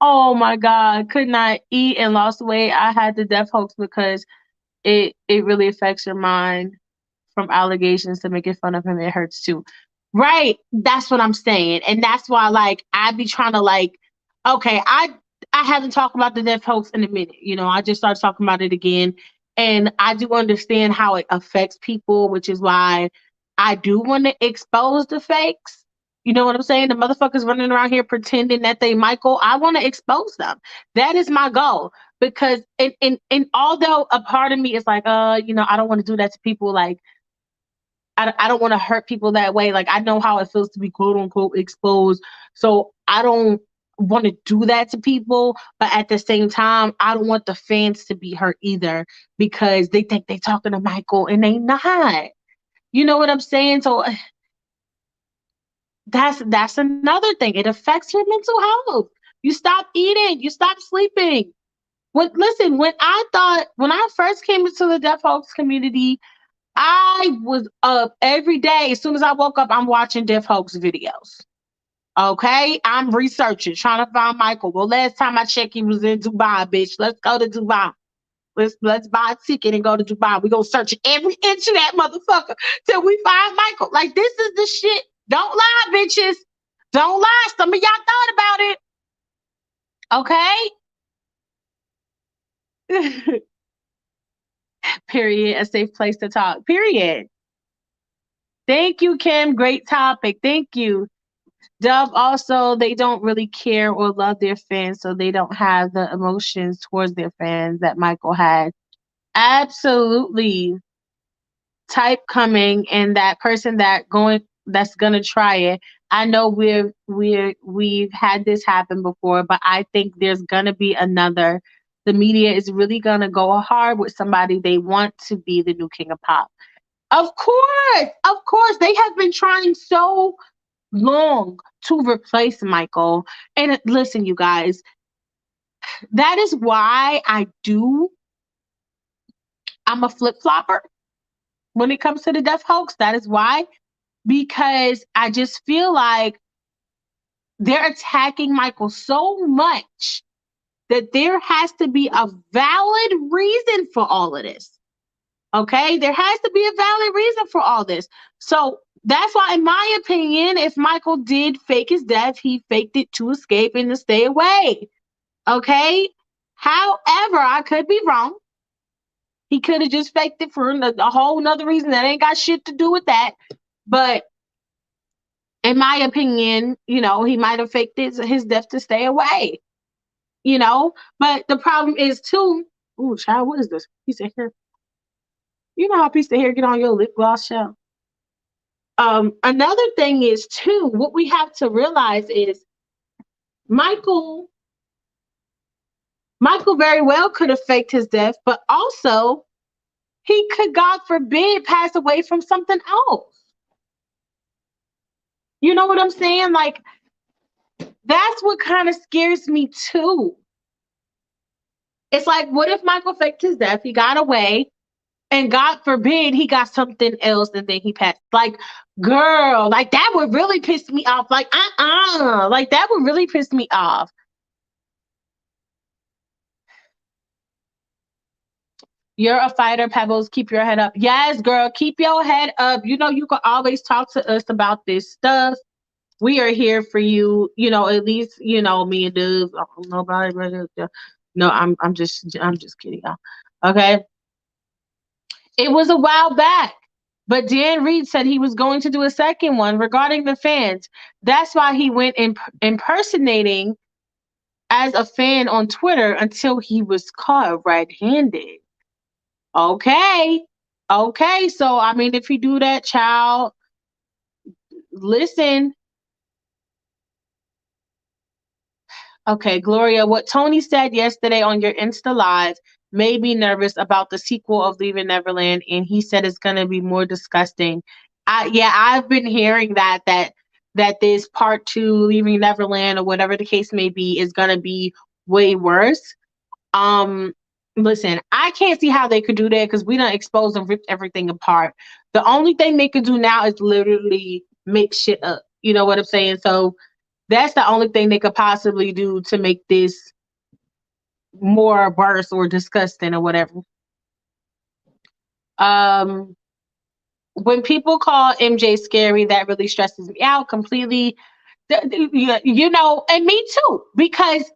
Oh my God, could not eat and lost weight. I had the Death Hoax because it really affects your mind from allegations to making fun of him. It hurts too. Right. That's what I'm saying. And that's why like I be trying to like, okay, I haven't talked about the death hoax in a minute. I just started talking about it again. And I do understand how it affects people, which is why I do want to expose the fakes. You know what I'm saying? The motherfuckers running around here pretending that they Michael. I want to expose them. That is my goal. Because and although a part of me is like, I don't want to do that to people. Like I don't want to hurt people that way. Like I know how it feels to be quote unquote exposed. So I don't want to do that to people. But at the same time, I don't want the fans to be hurt either because they think they talking to Michael and they not. You know what I'm saying? So that's another thing. It affects your mental health. You stop eating, you stop sleeping. When I first came into the deaf folks community, I was up every day. As soon as I woke up, I'm watching Deaf Hoax videos. Okay, I'm researching, trying to find Michael. Well, last time I checked, he was in Dubai, bitch. Let's go to Dubai. Let's buy a ticket and go to Dubai. We gonna search every inch of that motherfucker till we find Michael. Like this is the shit. Don't lie, bitches. Don't lie. Some of y'all thought about it. Okay. Period. A safe place to talk. Period. Thank you, Kim. Great topic. Thank you. Dub also, they don't really care or love their fans, so they don't have the emotions towards their fans that Michael had. Absolutely. Type coming and that person that's gonna try it. I know we've had this happen before, but I think there's gonna be another. The media is really gonna go hard with somebody they want to be the new king of pop. Of course, they have been trying so long to replace Michael. And listen, you guys, that is why I'm a flip flopper when it comes to the death hoax. That is why, because I just feel like they're attacking Michael so much that there has to be a valid reason for all of this. Okay? There has to be a valid reason for all this. So that's why, in my opinion, if Michael did fake his death, he faked it to escape and to stay away. Okay? However, I could be wrong. He could have just faked it for a whole nother reason that ain't got shit to do with that. But in my opinion, he might have faked his death to stay away. But the problem is too. Ooh, child, what is this piece of hair? You know how a piece of hair get on your lip gloss, child. Another thing is too. What we have to realize is Michael. Michael very well could have faked his death, but also he could, God forbid, pass away from something else. You know what I'm saying? Like, that's what kind of scares me too. It's like, what if Michael faked his death? He got away, and God forbid he got something else and then he passed. Like, girl, like that would really piss me off. Like, like that would really piss me off. You're a fighter, Pebbles. Keep your head up. Yes, girl, keep your head up. You can always talk to us about this stuff. We are here for you. At least me and Dubs. Oh, nobody, no, I'm just kidding, y'all. Okay, it was a while back, but Dan Reed said he was going to do a second one regarding the fans. That's why he went impersonating as a fan on Twitter until he was caught red-handed. Okay. Okay. So I mean, if he do that, child, listen. Okay, Gloria, what Tony said yesterday on your Insta Live made me nervous about the sequel of Leaving Neverland, and he said it's gonna be more disgusting. Yeah, I've been hearing that this part two, Leaving Neverland, or whatever the case may be, is gonna be way worse. Um, Listen, I can't see how they could do that because we don't expose and rip everything apart. The only thing they could do now is literally make shit up. You know what I'm saying? So that's the only thing they could possibly do to make this more worse or disgusting or whatever. Um, when people call MJ scary, that really stresses me out completely. And me too, because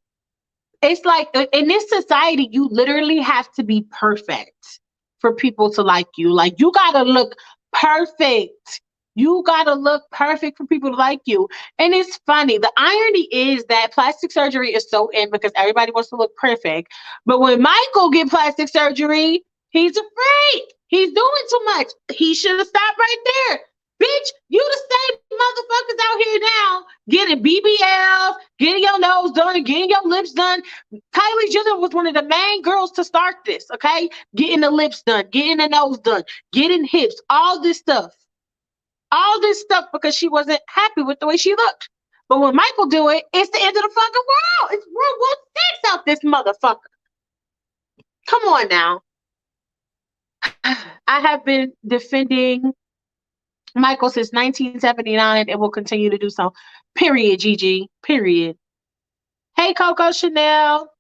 it's like in this society, you literally have to be perfect for people to like you. Like you gotta look perfect. You gotta look perfect for people to like you. And it's funny. The irony is that plastic surgery is so in because everybody wants to look perfect. But when Michael get plastic surgery, he's afraid. He's doing too much. He should have stopped right there. Bitch, you the same motherfuckers out here now getting BBLs, getting your nose done, getting your lips done. Kylie Jenner was one of the main girls to start this, okay? Getting the lips done, getting the nose done, getting hips, all this stuff. All this stuff because she wasn't happy with the way she looked. But when Michael do it, it's the end of the fucking world. It's World War Six out this motherfucker. Come on now. I have been defending Michael since 1979 and will continue to do so. Period, Gigi. Period. Hey, Coco Chanel.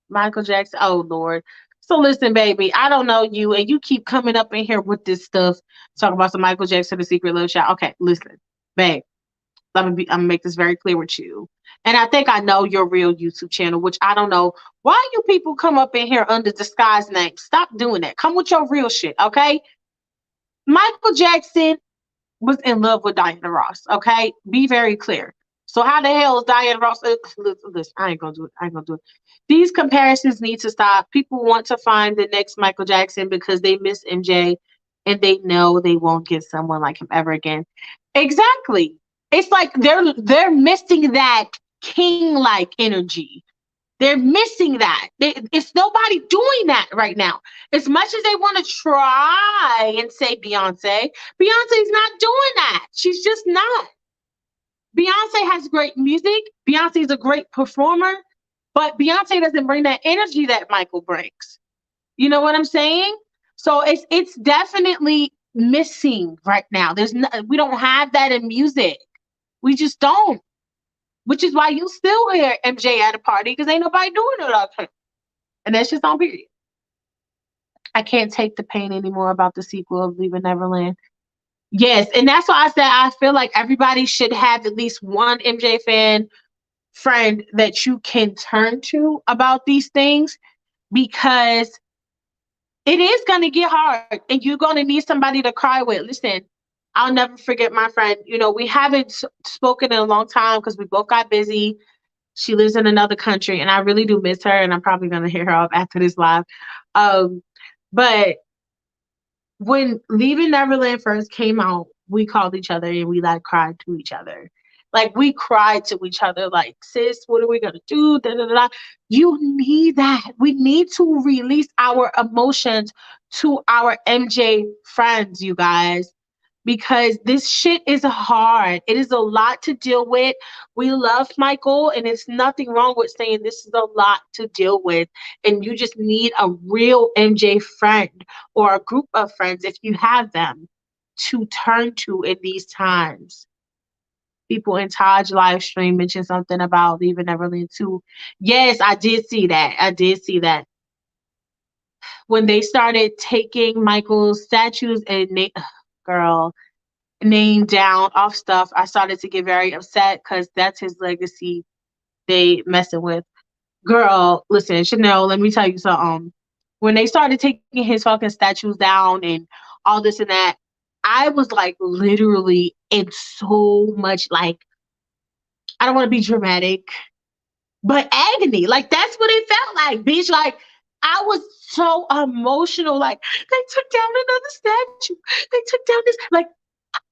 Michael Jackson. Oh, Lord. So listen, baby, I don't know you, and you keep coming up in here with this stuff, talking about some Michael Jackson, the secret love child. Okay, listen, babe, I'm gonna make this very clear with you. And I think I know your real YouTube channel, which I don't know why you people come up in here under disguise names. Stop doing that. Come with your real shit, okay? Michael Jackson was in love with Diana Ross. Okay, be very clear. So how the hell is Diana Ross? Listen, I ain't gonna do it. I ain't gonna do it. These comparisons need to stop. People want to find the next Michael Jackson because they miss MJ and they know they won't get someone like him ever again. Exactly. It's like they're missing that king-like energy. They're missing that. It's nobody doing that right now. As much as they want to try and say Beyonce's not doing that. She's just not. Beyonce has great music. Beyonce's a great performer, but Beyonce doesn't bring that energy that Michael brings. You know what I'm saying? So it's definitely missing right now. We don't have that in music. We just don't. Which is why you still hear MJ at a party because ain't nobody doing it all the time. And that's just on period. I can't take the pain anymore about the sequel of Leaving Neverland. Yes, and that's why I said I feel like everybody should have at least one MJ fan friend that you can turn to about these things because it is going to get hard and you're going to need somebody to cry with. Listen, I'll never forget my friend. You know, we haven't spoken in a long time because we both got busy. She lives in another country and I really do miss her and I'm probably going to hear her up after this live. But when Leaving Neverland first came out, we called each other and we like cried to each other. Like we cried to each other, like, sis, what are we gonna do? Da, da, da, da. You need that. We need to release our emotions to our MJ friends, you guys, because this shit is hard. It is a lot to deal with. We love Michael, and it's nothing wrong with saying this is a lot to deal with. And you just need a real MJ friend or a group of friends, if you have them, to turn to in these times. People in Taj live stream mentioned something about Leaving Neverland too. Yes, I did see that. I did see that. When they started taking Michael's statues and girl, name down off stuff, I started to get very upset because that's his legacy they messing with. Girl, listen, Chanel, let me tell you something. When they started taking his fucking statues down and all this and that, I was like literally in so much like, I don't want to be dramatic, but agony. Like that's what it felt like, bitch. Like I was so emotional. Like they took down another statue. They took down this. Like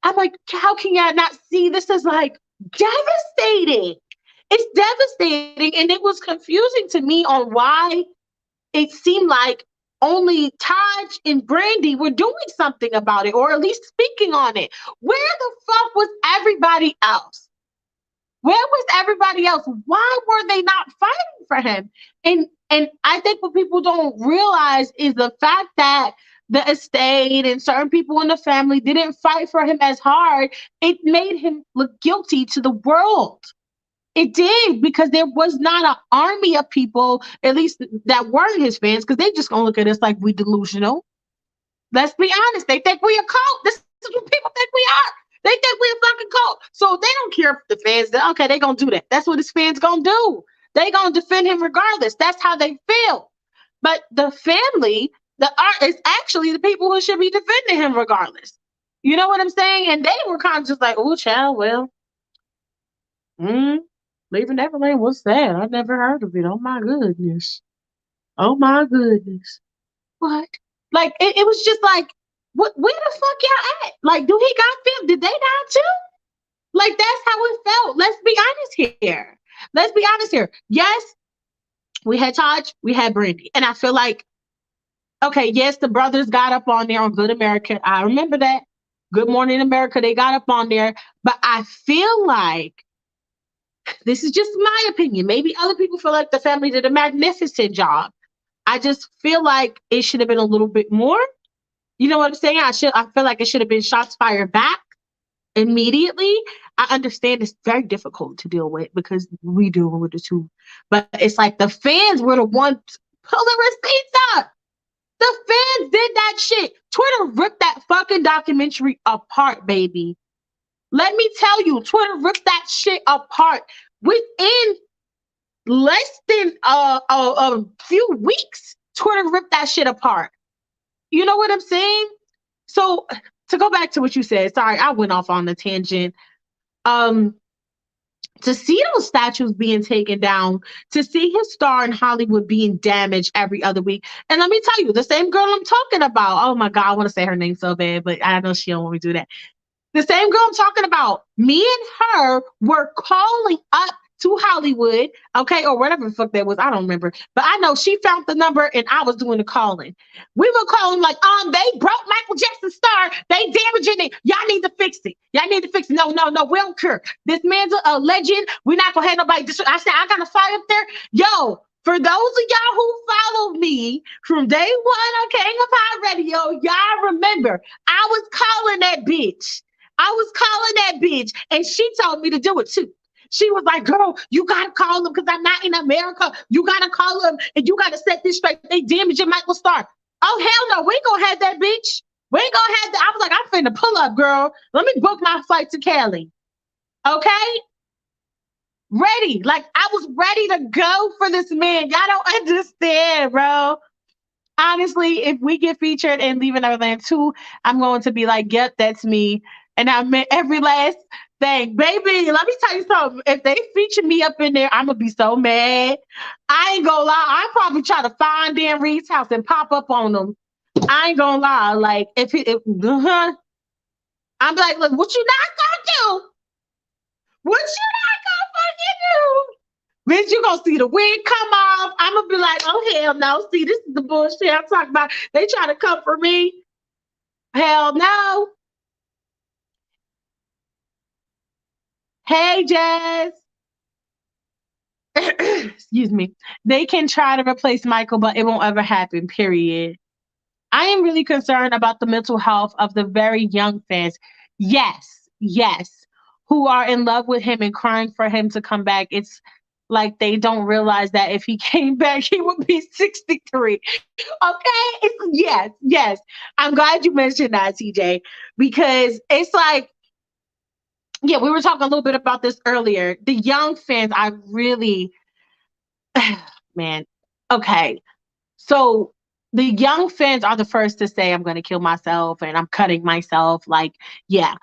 I'm like, how can y'all not see this is like devastating? It's devastating. And it was confusing to me on why it seemed like only Taj and Brandy were doing something about it, or at least speaking on it. Where the fuck was everybody else? Where was everybody else? Why were they not fighting for him? And I think what people don't realize is the fact that the estate and certain people in the family didn't fight for him as hard. It made him look guilty to the world. It did because there was not an army of people, at least that weren't his fans, because they just gonna look at us like we delusional. Let's be honest. They think we a cult. This is what people think we are. They think we a fucking cult. So they don't care if the fans, okay, they gonna do that. That's what his fans gonna do. They gonna defend him regardless. That's how they feel. But the family, the art is actually the people who should be defending him regardless. You know what I'm saying? And they were kind of just like, oh, child, well, mm, Leaving Neverland, what's that? I never heard of it. Oh my goodness. Oh my goodness. What? Like it was just like, what? Where the fuck y'all at? Like, do he got film? Did they die too? Like that's how it felt. Let's be honest here. Let's be honest here. Yes, we had Taj, we had Brandy, and I feel like, okay, yes, the brothers got up on there on Good American. I remember that. Good Morning America, they got up on there, but I feel like this is just my opinion. Maybe other people feel like the family did a magnificent job. I just feel like it should have been a little bit more. You know what I'm saying? I feel like it should have been shots fired back immediately. I understand it's very difficult to deal with because we deal with the two. But it's like the fans were the ones pulling receipts up. The fans did that shit. Twitter ripped that fucking documentary apart, baby. Let me tell you, Twitter ripped that shit apart. Within less than a few weeks, Twitter ripped that shit apart. You know what I'm saying? So to go back to what you said, sorry, I went off on a tangent. To see those statues being taken down, to see his star in Hollywood being damaged every other week. And let me tell you, the same girl I'm talking about, oh my God, I want to say her name so bad, but I know she don't want me to do that. The same girl I'm talking about. Me and her were calling up to Hollywood, okay, or whatever the fuck that was. I don't remember. But I know she found the number and I was doing the calling. We were calling like, they broke Michael Jackson's star. They damaging it. Y'all need to fix it. Y'all need to fix it. No, no, no, we don't care. This man's a legend. We're not gonna have nobody. I said, I gotta fly up there. Yo, for those of y'all who followed me from day one on King of High Radio, y'all remember I was calling that bitch. I was calling that bitch, and she told me to do it too. She was like, girl, you gotta call them because I'm not in America. You gotta call them and you gotta set this straight. They damaging Michael Starr. Oh, hell no, we ain't gonna have that bitch. We ain't gonna have that. I was like, I'm finna pull up, girl. Let me book my flight to Cali. Okay? Ready. Like, I was ready to go for this man. Y'all don't understand, bro. Honestly, if we get featured in Leaving Neverland 2, I'm going to be like, yep, that's me. And I meant every last thing. Baby, let me tell you something. If they feature me up in there, I'm going to be so mad. I ain't going to lie. I probably try to find Dan Reed's house and pop up on them. I ain't going to lie. Like, I'm like, look, what you not going to do? What you not going to fucking do? Bitch, you gonna see the wig come off. I'm gonna be like, oh hell no. See, this is the bullshit I'm talking about. They try to come for me. Hell no. Hey, Jazz. Excuse me. They can try to replace Michael, but it won't ever happen, period. I am really concerned about the mental health of the very young fans. Yes, yes, who are in love with him and crying for him to come back. It's like they don't realize that if he came back, he would be 63. Okay? Yes, yes. I'm glad you mentioned that, TJ, because it's like, yeah, we were talking a little bit about this earlier. The young fans, I really, man, okay. So the young fans are the first to say, I'm going to kill myself and I'm cutting myself. Like, yeah.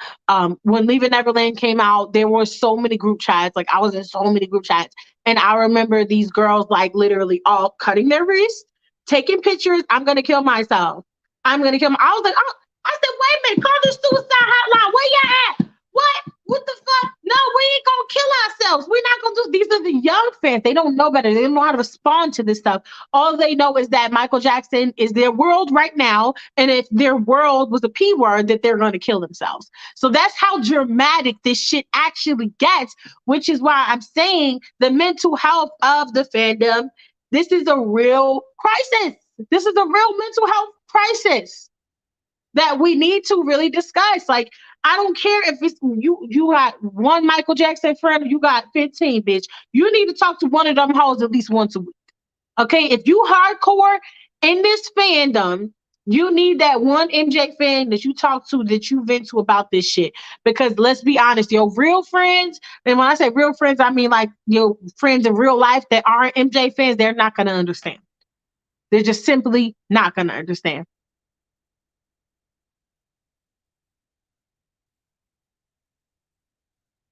When Leaving Neverland came out, there were so many group chats. Like, I was in so many group chats. And I remember these girls, like, literally all cutting their wrists, taking pictures. I'm going to kill myself. I'm going to kill I was like, oh, I said, wait a minute, call the suicide hotline. Where you at? What? What the fuck? No, we ain't gonna kill ourselves. We're not gonna do. These are the young fans. They don't know better. They don't know how to respond to this stuff. All they know is that Michael Jackson is their world right now, and if their world was a P word, that they're going to kill themselves. So that's how dramatic this shit actually gets. Which is why I'm saying the mental health of the fandom. This is a real crisis. This is a real mental health crisis that we need to really discuss. Like, I don't care if it's you got one Michael Jackson friend or you got 15, bitch. You need to talk to one of them hoes at least once a week. Okay? If you hardcore in this fandom, you need that one MJ fan that you talk to, that you vent to about this shit. Because let's be honest, your real friends, and when I say real friends, I mean like your friends in real life that aren't MJ fans, they're not gonna understand. They're just simply not gonna understand.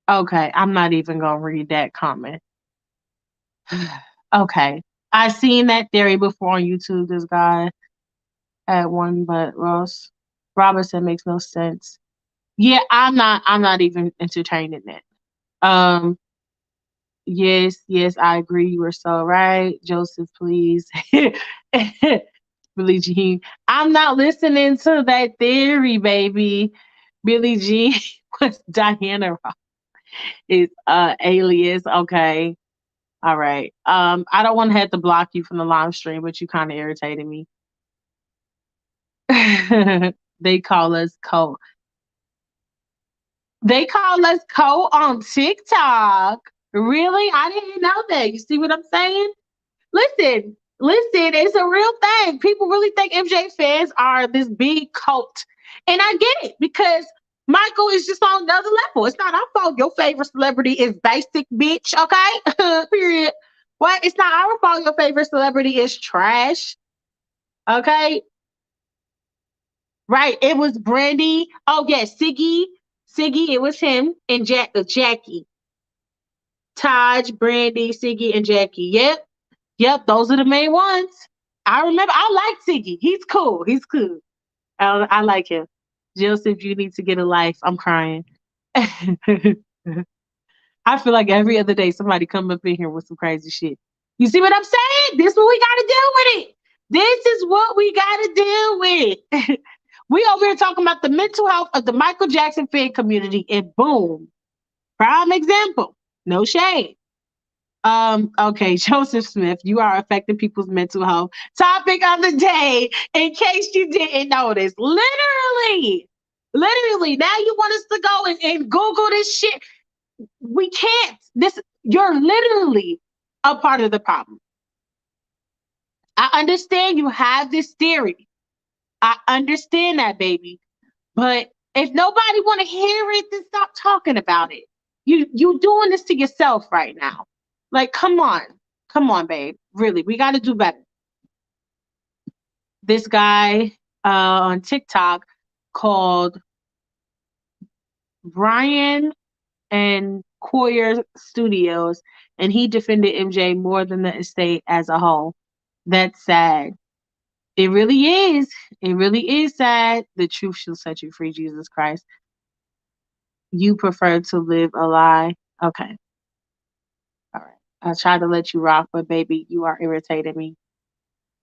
Okay, I'm not even gonna read that comment. Okay. I seen that theory before on YouTube. This guy had one, but Ross Robinson makes no sense. Yeah, I'm not even entertaining it. Um, yes, yes, I agree. You were so right. Joseph, please. Billie Jean. I'm not listening to that theory, baby. Billie Jean was Diana Ross is alias. Okay. All right. I don't want to have to block you from the live stream, but you kind of irritated me. They call us co. They call us co on TikTok. Really? I didn't know that. You see what I'm saying? Listen, it's a real thing. People really think MJ fans are this big cult. And I get it because Michael is just on another level. It's not our fault. Your favorite celebrity is basic, bitch. Okay? Period. What? It's not our fault. Your favorite celebrity is trash. Okay? Right. It was Brandy. Oh, yes. Siggy. Siggy. It was him and Jackie. Taj, Brandy, Siggy, and Jackie. Yep. Yep. Those are the main ones. I remember. I like Siggy. He's cool. He's cool. I like him. Joseph, you need to get a life. I'm crying. I feel like every other day somebody come up in here with some crazy shit. You see what I'm saying? This is what we gotta deal with it. This is what we gotta deal with. We over here talking about the mental health of the Michael Jackson fan community, and boom, prime example. No shade. Okay, Joseph Smith, you are affecting people's mental health. Topic of the day, in case you didn't notice. Literally, now you want us to go and Google this shit. We can't. This You're literally a part of the problem. I understand you have this theory. I understand that, baby. But if nobody want to hear it, then stop talking about it. You doing this to yourself right now. Like, come on, babe. Really, we got to do better. This guy on TikTok called Brian and Coyer Studios, and he defended MJ more than the estate as a whole. That's sad. It really is. It really is sad. The truth shall set you free, Jesus Christ. You prefer to live a lie. Okay. All right. I tried to let you rock, but baby, you are irritating me.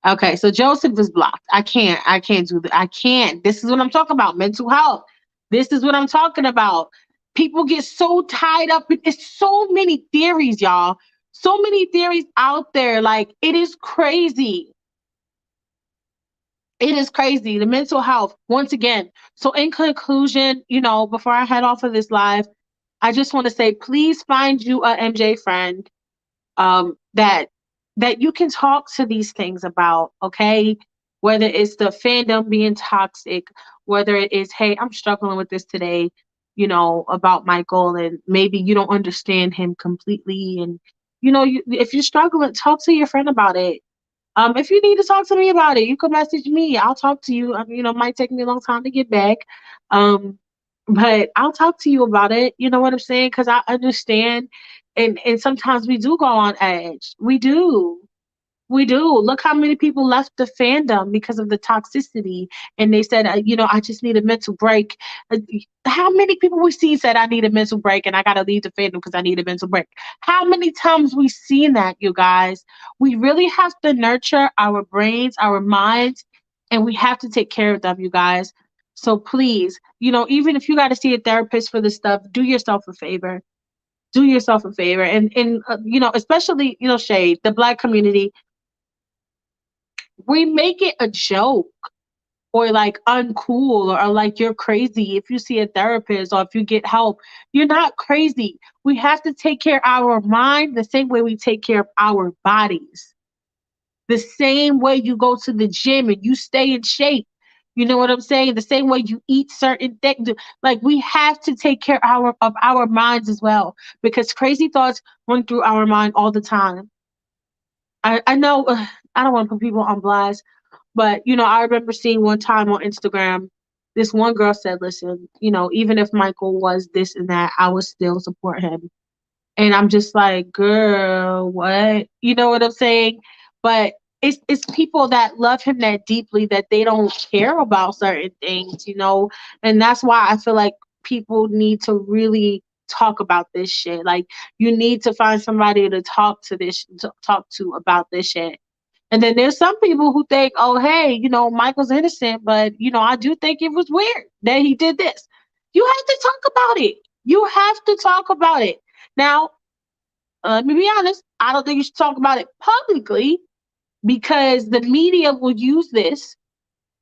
Okay, so Joseph is blocked. I can't do that. I can't. This is what I'm talking about. Mental health. This is what I'm talking about. People get so tied up. It's so many theories, y'all. So many theories out there. Like, it is crazy. It is crazy. The mental health, once again. So, in conclusion, before I head off of this live, I just want to say, please find you a MJ friend, that you can talk to these things about, okay? Whether it's the fandom being toxic, whether it is, hey, I'm struggling with this today, about Michael, and maybe you don't understand him completely, and if you're struggling, talk to your friend about it. If you need to talk to me about it, you can message me. I'll talk to you. It might take me a long time to get back. Um, but I'll talk to you about it. You know what I'm saying? Because I understand. And sometimes we do go on edge. We do. We do. Look how many people left the fandom because of the toxicity. And they said, I just need a mental break. Uh, How many people we see said, I need a mental break and I got to leave the fandom because I need a mental break? How many times we seen that, you guys? We really have to nurture our brains, our minds, and we have to take care of them, you guys. So please, even if you got to see a therapist for this stuff, do yourself a favor. Do yourself a favor. And especially, Shade, the Black community, we make it a joke or like uncool, or like you're crazy if you see a therapist or if you get help. You're not crazy. We have to take care of our mind the same way we take care of our bodies. The same way you go to the gym and you stay in shape. You know what I'm saying? The same way you eat certain things. Like, we have to take care of our minds as well, because crazy thoughts run through our mind all the time. I know, I don't want to put people on blast, but I remember seeing one time on Instagram, this one girl said, "Listen, even if Michael was this and that, I would still support him." And I'm just like, "Girl, what?" You know what I'm saying? But it's people that love him that deeply that they don't care about certain things. And that's why I feel like people need to really talk about this shit. Like, you need to find somebody to talk to about this shit. And then there's some people who think, oh, hey, Michael's innocent, but, I do think it was weird that he did this. You have to talk about it. You have to talk about it. Now, let me be honest, I don't think you should talk about it publicly, because the media will use this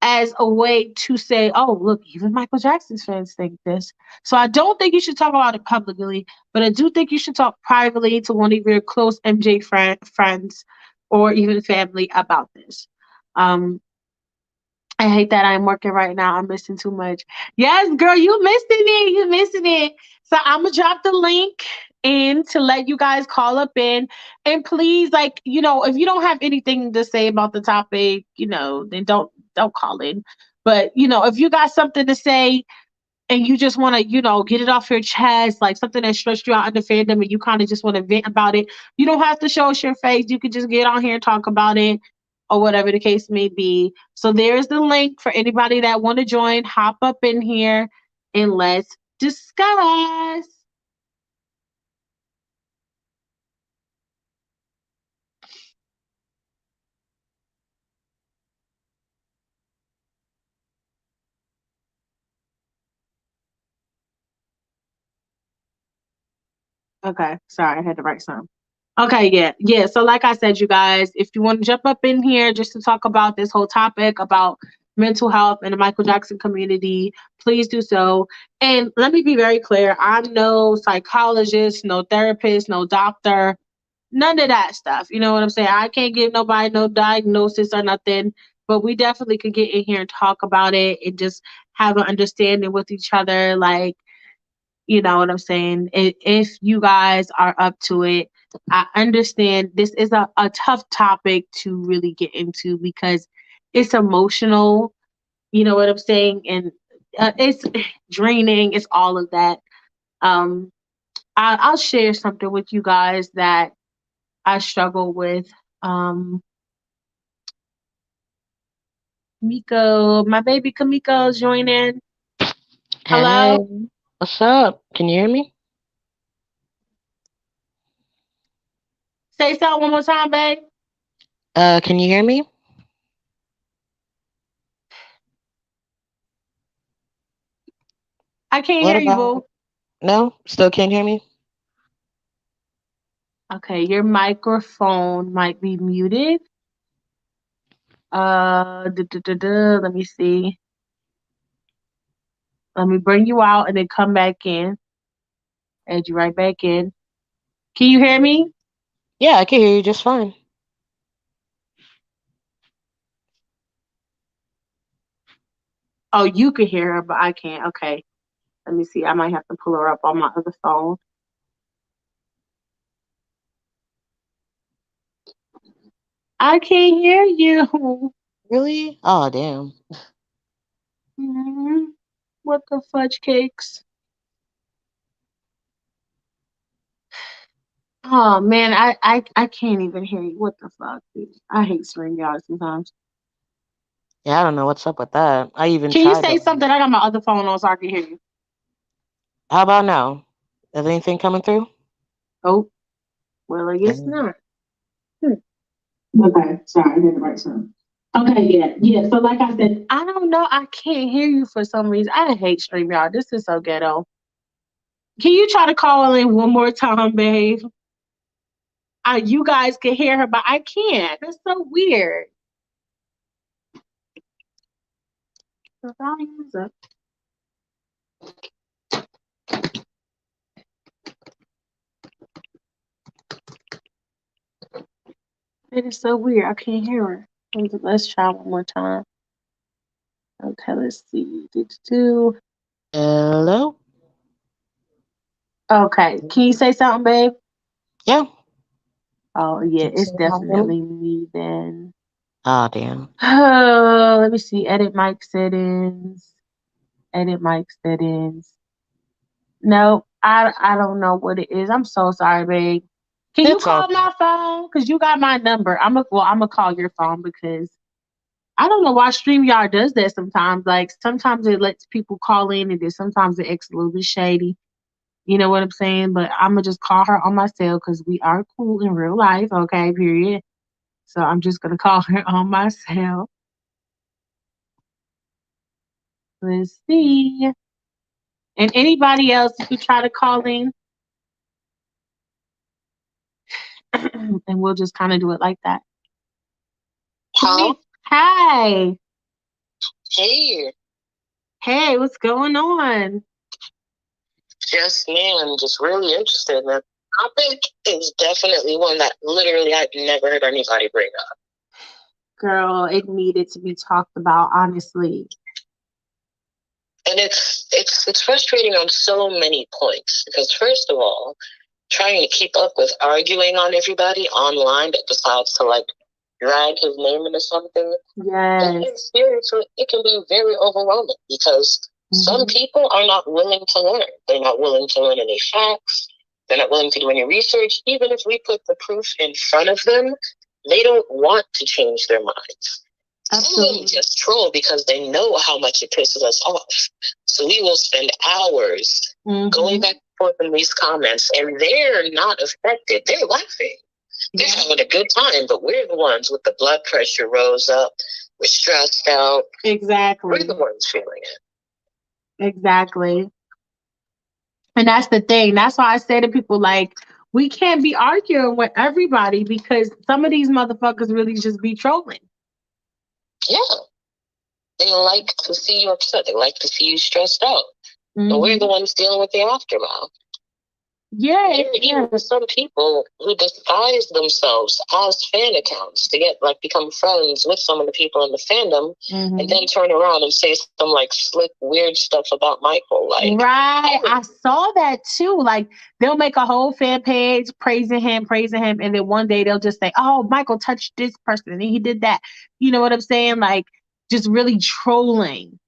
as a way to say, oh, look, even Michael Jackson's fans think this. So I don't think you should talk about it publicly, but I do think you should talk privately to one of your close MJ friends or even family about this. Um, I hate that I'm working right now. I'm missing too much. Yes, girl, you missing it. You missing it. So I'm gonna drop the link in to let you guys call up in. And please, like, if you don't have anything to say about the topic, then don't call in. But if you got something to say and you just want to, get it off your chest, like something that stressed you out in the fandom and you kind of just want to vent about it, you don't have to show us your face. You can just get on here and talk about it. or whatever the case may be. So there's the link for anybody that want to join. Hop up in here and let's discuss. Okay, sorry, I had to write something. Okay, yeah, yeah. So, like I said, you guys, if you want to jump up in here just to talk about this whole topic about mental health and the Michael Jackson community, please do so. And let me be very clear: I'm no psychologist, no therapist, no doctor, none of that stuff. You know what I'm saying? I can't give nobody no diagnosis or nothing, but we definitely could get in here and talk about it and just have an understanding with each other, like, you know what I'm saying? If you guys are up to it, I understand this is a tough topic to really get into because it's emotional. You know what I'm saying? And it's draining. It's all of that. Um, I'll share something with you guys that I struggle with. Um, Miko, my baby Kamiko's joining. Hey, Hello? what's up? Can you hear me? Say something one more time, babe. Can you hear me? I can't What hear you, about? boo. No, still can't hear me? Okay, your microphone might be muted. Let me see. Let me bring you out and then come back in. Add you right back in. Can you hear me? Yeah, I can hear you just fine. Oh, you can hear her, but I can't. Okay. Let me see. I might have to pull her up on my other phone. I can't hear you. Really? Oh, damn. Mhm. What the fudge cakes? Oh man, I can't even hear you. What the fuck, dude? I hate stream y'all sometimes. Yeah, I don't know what's up with that. I even Can you tried to. say something? I got my other phone on so I can hear you. How about now? Is anything coming through? Oh, well, I guess Mm. not. Hmm. Okay, sorry, I didn't write something. Okay, yeah, yeah. So, like I said, I don't know. I can't hear you for some reason. I hate StreamYard. This is so ghetto. Can you try to call in one more time, babe? You guys can hear her, but I can't. That's so weird. The volume is up. It is so weird. I can't hear her. Let's try one more time. Okay, let's see. Do. Hello? Okay, can you say something, babe? Yeah. Oh yeah, Can you it's say hi to me? definitely me then. Oh, damn. Let me see. Edit mic settings. Edit mic settings. No, I don't know what it is. I'm so sorry, babe. Can you It's all call good. my phone? Cause you got my number. I'm gonna call your phone because I don't know why StreamYard does that sometimes. Like sometimes it lets people call in and then sometimes it acts a little bit shady. You know what I'm saying? But I'm gonna just call her on my cell because we are cool in real life. Okay, period. So I'm just gonna call her on my cell. Let's see. And anybody else, if you try to call in, and we'll just kind of do it like that. Hello? Hi. Hey, Hey, what's going on? just me. I'm just really interested. The topic is definitely one that literally I've never heard anybody bring up. Girl, it needed to be talked about, honestly. And it's frustrating on so many points because first of all, trying to keep up with arguing on everybody online that decides to like drag his name into something. Yes. Seriously, it can be very overwhelming because some people are not willing to learn. They're not willing to learn any facts. They're not willing to do any research. Even if we put the proof in front of them, they don't want to change their minds. Some of them Absolutely. just troll because they know how much it pisses us off. So we will spend hours going back and forth in these comments, and they're not affected. They're laughing. They're having a good time, but we're the ones with the blood pressure rose up. We're stressed out. Exactly. We're the ones feeling it. Exactly. And that's the thing. That's why I say to people, like, we can't be arguing with everybody because some of these motherfuckers really just be trolling. Yeah. They like to see you upset. They like to see you stressed out. But we're the ones dealing with the aftermath. Yeah. There are even some people who disguise themselves as fan accounts to get become friends with some of the people in the fandom, and then turn around and say some slick, weird stuff about Michael. Right. I saw that too. Like, they'll make a whole fan page praising him, and then one day they'll just say, "Oh, Michael touched this person and he did that." You know what I'm saying? Like, just really trolling.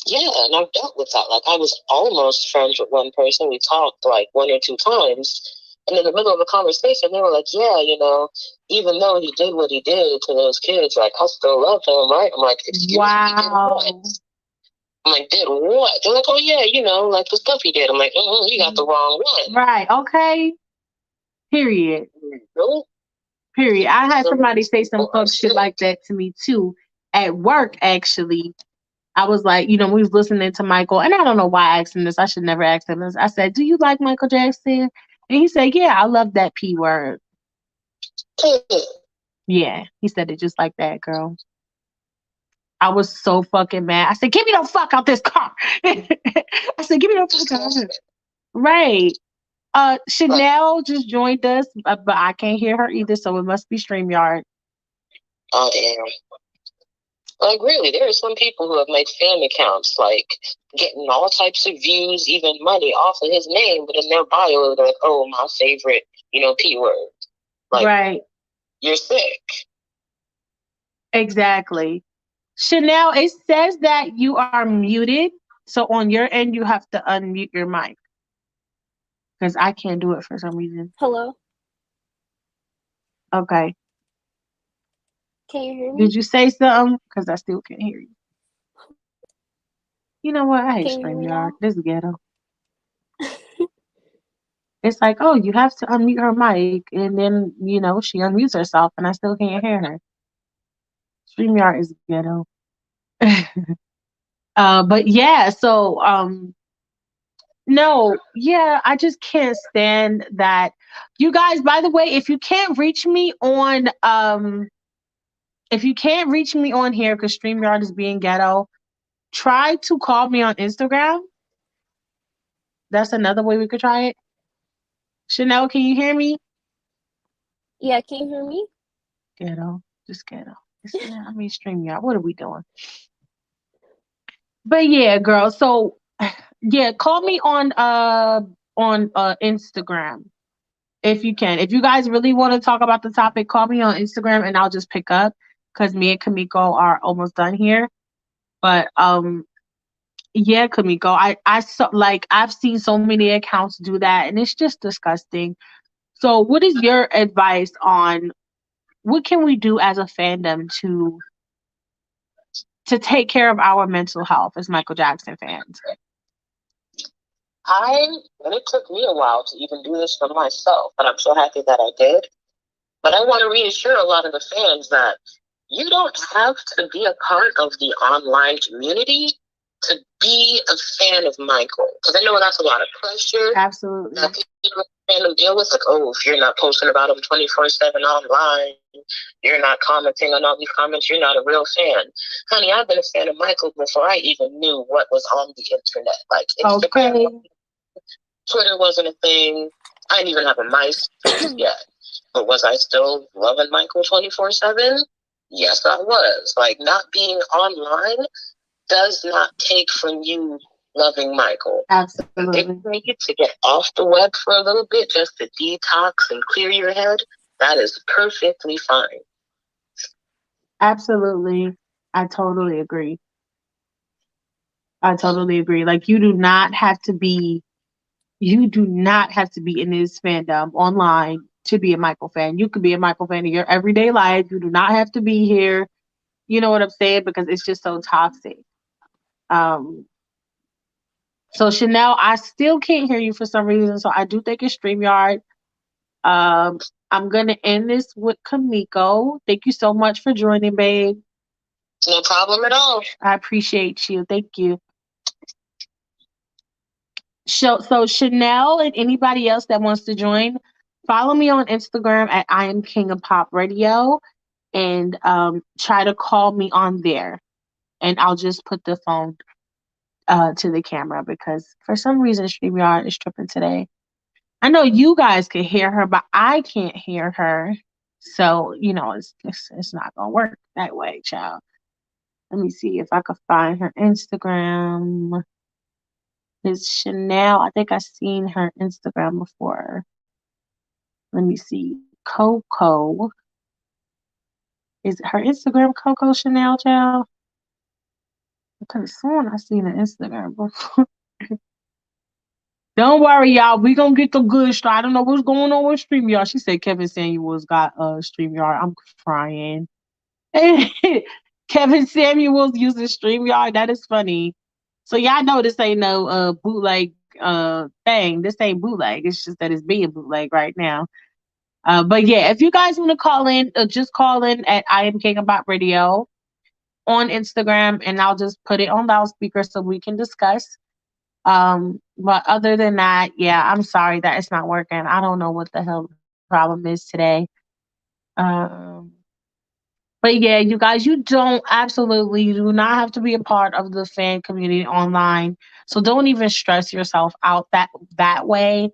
Yeah, and I've dealt with that. I was almost friends with one person. We talked one or two times. And in the middle of a conversation, they were like, yeah, even though he did what he did to those kids, I still love him, right? I'm like, excuse me, he did what? I'm like, did what? They're like, oh, yeah, the stuff he did. I'm like, you got the wrong one. Right, okay. Period. Really? Period. I had somebody say some fuck shit like that to me, too, at work, actually. I was like, we was listening to Michael, and I don't know why I asked him this. I should never ask him this. I said, "Do you like Michael Jackson?" And he said, "Yeah, I love that P word." Yeah, he said it just like that, girl. I was so fucking mad. I said, "Get me the fuck out this car." I said, "Get me the fuck out." Right. Chanel just joined us, but I can't hear her either, so it must be StreamYard. Oh, damn. Really, there are some people who have made fan accounts, getting all types of views, even money off of his name, but in their bio, they're like, oh, my favorite, P word. Right. You're sick. Exactly. Chanel, it says that you are muted. So on your end, you have to unmute your mic. Because I can't do it for some reason. Hello? Okay. Can you hear me? Did you say something? Because I still can't hear you. You know what? I hate Can you hear me StreamYard. now? This is ghetto. It's like, oh, you have to unmute her mic. And then, she unmutes herself and I still can't hear her. StreamYard is ghetto. But yeah, so no, yeah, I just can't stand that. You guys, by the way, if you can't reach me on here because StreamYard is being ghetto, try to call me on Instagram. That's another way we could try it. Chanel, can you hear me? Yeah, can you hear me? Ghetto. Just ghetto. StreamYard. What are we doing? But yeah, girl. So yeah, call me on Instagram if you can. If you guys really want to talk about the topic, call me on Instagram and I'll just pick up because me and Kamiko are almost done here. But yeah, Kamiko, I saw I've seen so many accounts do that and it's just disgusting. So what is your advice on what can we do as a fandom to take care of our mental health as Michael Jackson fans? And it took me a while to even do this for myself, but I'm so happy that I did. But I want to reassure a lot of the fans that you don't have to be a part of the online community to be a fan of Michael. Because I know that's a lot of pressure. Absolutely. That people fandom deal with, oh, if you're not posting about him 24/7 online, you're not commenting on all these comments, you're not a real fan. Honey, I've been a fan of Michael before I even knew what was on the internet. Instagram, Twitter wasn't a thing. I didn't even have a MySpace yet. But was I still loving Michael 24/7? Yes, I was. Not being online does not take from you loving Michael. Absolutely. If you need to get off the web for a little bit just to detox and clear your head, that is perfectly fine. Absolutely. I totally agree. You do not have to be in this fandom online to be a Michael fan. You could be a Michael fan in your everyday life. You do not have to be here. You know what I'm saying? Because it's just so toxic. Um, so Chanel, I still can't hear you for some reason. So I do think it's StreamYard. Um, I'm gonna end this with Kamiko. Thank you so much for joining, babe. No problem at all. I appreciate you. Thank you. So Chanel and anybody else that wants to join, follow me on Instagram at I am King of Pop Radio and try to call me on there. And I'll just put the phone to the camera because for some reason StreamYard is tripping today. I know you guys can hear her, but I can't hear her. So, it's not gonna work that way, child. Let me see if I could find her Instagram. It's Chanel. I think I've seen her Instagram before. Let me see. Coco. Is her Instagram Coco Chanel, child? I could have sworn I seen her Instagram before. Don't worry, y'all. We gonna get the good stuff. I don't know what's going on with StreamYard. She said Kevin Samuels got StreamYard. I'm crying. Kevin Samuels using StreamYard. That is funny. So y'all know this ain't no bootleg thing. This ain't bootleg. It's just that it's being bootleg right now. But yeah, if you guys want to call in, just call in at I am King About Radio on Instagram, and I'll just put it on loudspeaker so we can discuss. But other than that, yeah, I'm sorry that it's not working. I don't know what the hell the problem is today. Um, but yeah, you guys, you don't absolutely you do not have to be a part of the fan community online. So don't even stress yourself out that way.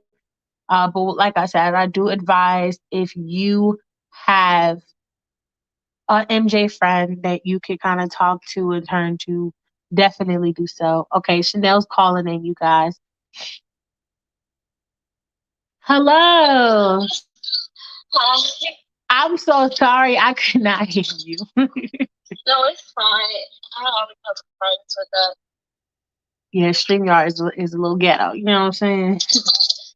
But like I said, I do advise if you have a MJ friend that you can kind of talk to and turn to, definitely do so. Okay, Chanel's calling in, you guys. Hello. Hi. I'm so sorry. I could not hear you. No, it's fine. I don't always have problems with that. Yeah, StreamYard is a little ghetto. You know what I'm saying?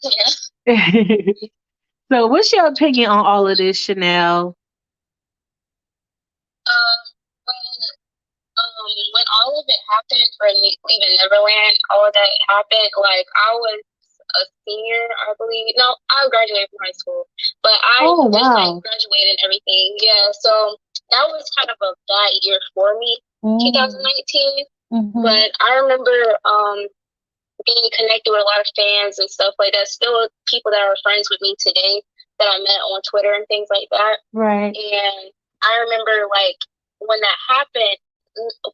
Yeah. So, what's your opinion on all of this, Chanel? Um, when all of it happened for leaving Neverland, all of that happened, like I was a senior, I believe. No, I graduated from high school, but I Oh, just like wow. graduated and everything. Yeah, so that was kind of a bad year for me, Mm, 2019. mhm. But I remember being connected with a lot of fans and stuff like that. Still people that are friends with me today that I met on Twitter and things like that. Right. And I remember like when that happened,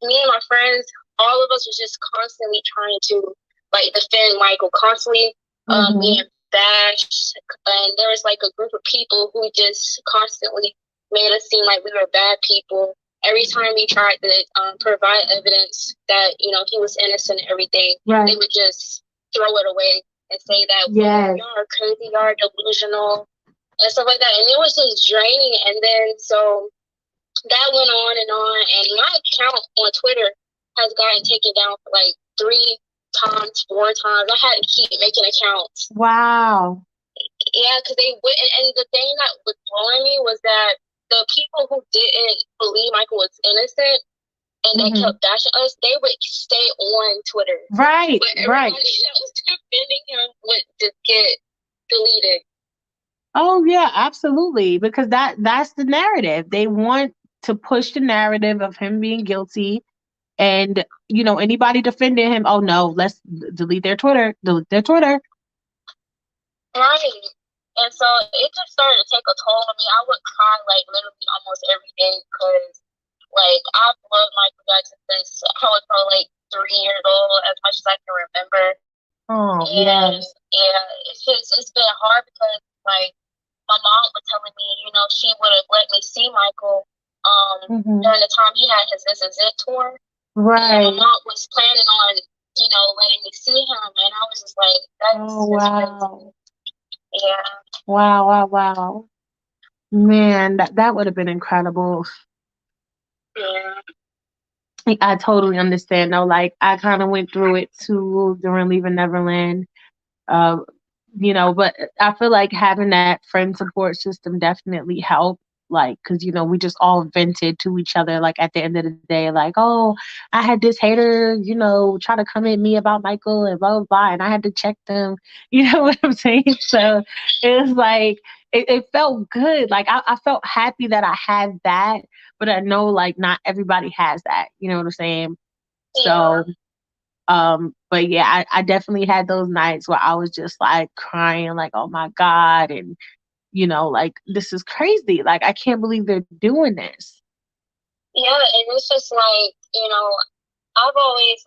me and my friends, all of us was just constantly trying to like defend Michael, constantly being bashed. And there was like a group of people who just constantly made us seem like we were bad people. Every time we tried to provide evidence that, you know, he was innocent and everything, Right. they would just throw it away and say that, Yes. well, y'all are crazy, y'all are delusional, and stuff like that. And it was just draining. And then so that went on, and my account on Twitter has gotten taken down for like 3 times, 4 times. I had to keep making accounts. Wow. Yeah, because they would, and the thing that was blowing me was that the people who didn't believe Michael was innocent and they kept bashing us, they would stay on Twitter. Right. But Right. everybody that was defending him would just get deleted. Oh yeah, absolutely. Because that's the narrative. They want to push the narrative of him being guilty, and anybody defending him. Oh no, let's delete their Twitter. Delete their Twitter. Right. And so it just started to take a toll on me. I would cry like literally almost every day because like I've loved Michael Jackson since I was probably like 3 years old, as much as I can remember. Oh And yes. yeah, it's been hard because like my mom was telling me, you know, she would have let me see Michael during the time he had his This Is It tour. Right. And my mom was planning on, you know, letting me see him, and I was just like, that's wow. crazy. Yeah. Wow. Man, that would have been incredible. Yeah. I totally understand though. Like I kind of went through it too during leaving Neverland. But I feel like having that friend support system definitely helped. Like, cause we just all vented to each other. Like at the end of the day, like, oh, I had this hater, try to come at me about Michael and blah blah blah, and I had to check them. You know what I'm saying? So it was like it felt good. Like I felt happy that I had that, but I know like not everybody has that. You know what I'm saying? Yeah. So but yeah, I definitely had those nights where I was just like crying, like, oh my God, and like this is crazy. Like I can't believe they're doing this. Yeah, and it's just like, I've always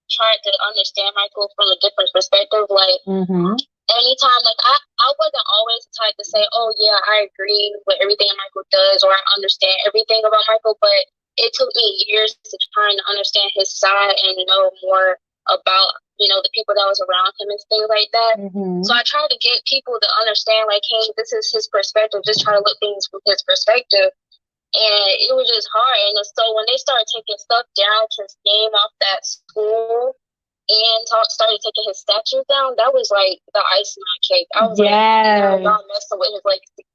tried to understand Michael from a different perspective. Like, anytime, like, I wasn't always the type to say, oh, yeah, I agree with everything Michael does or I understand everything about Michael, but it took me years to try and understand his side and know more about, the people that was around him and things like that. So I try to get people to understand, like, hey, this is his perspective. Just try to look things from his perspective. And it was just hard. And so when they started taking stuff down to his name off that school and started taking his statues down, that was like the icing on the cake. I was like, y'all messing with his legacy.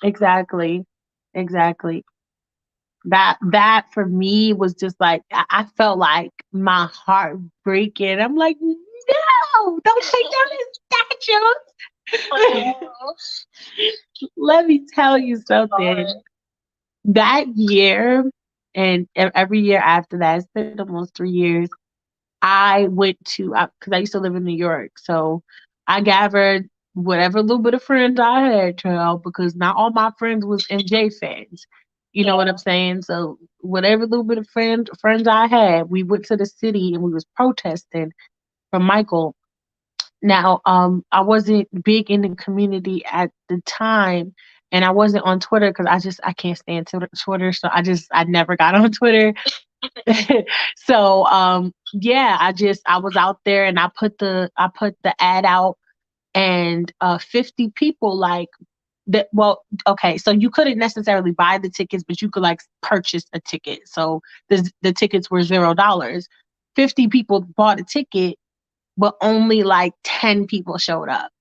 Exactly. That for me was just like I felt like my heart breaking. I'm like, no, don't take down his statues. Let me tell you something. That year and every year after that, it's been almost 3 years. I went to because I used to live in New York, so I gathered whatever little bit of friends I had, child, because not all my friends was MJ fans. You know what I'm saying? So whatever little bit of friends I had, we went to the city and we was protesting for Michael. Now, I wasn't big in the community at the time, and I wasn't on Twitter because I can't stand Twitter, so I never got on Twitter. So yeah, I was out there and I put the ad out, and 50 people like that. Well, okay, so you couldn't necessarily buy the tickets, but you could like purchase a ticket. So the tickets were $0. 50 people bought a ticket, but only like 10 people showed up.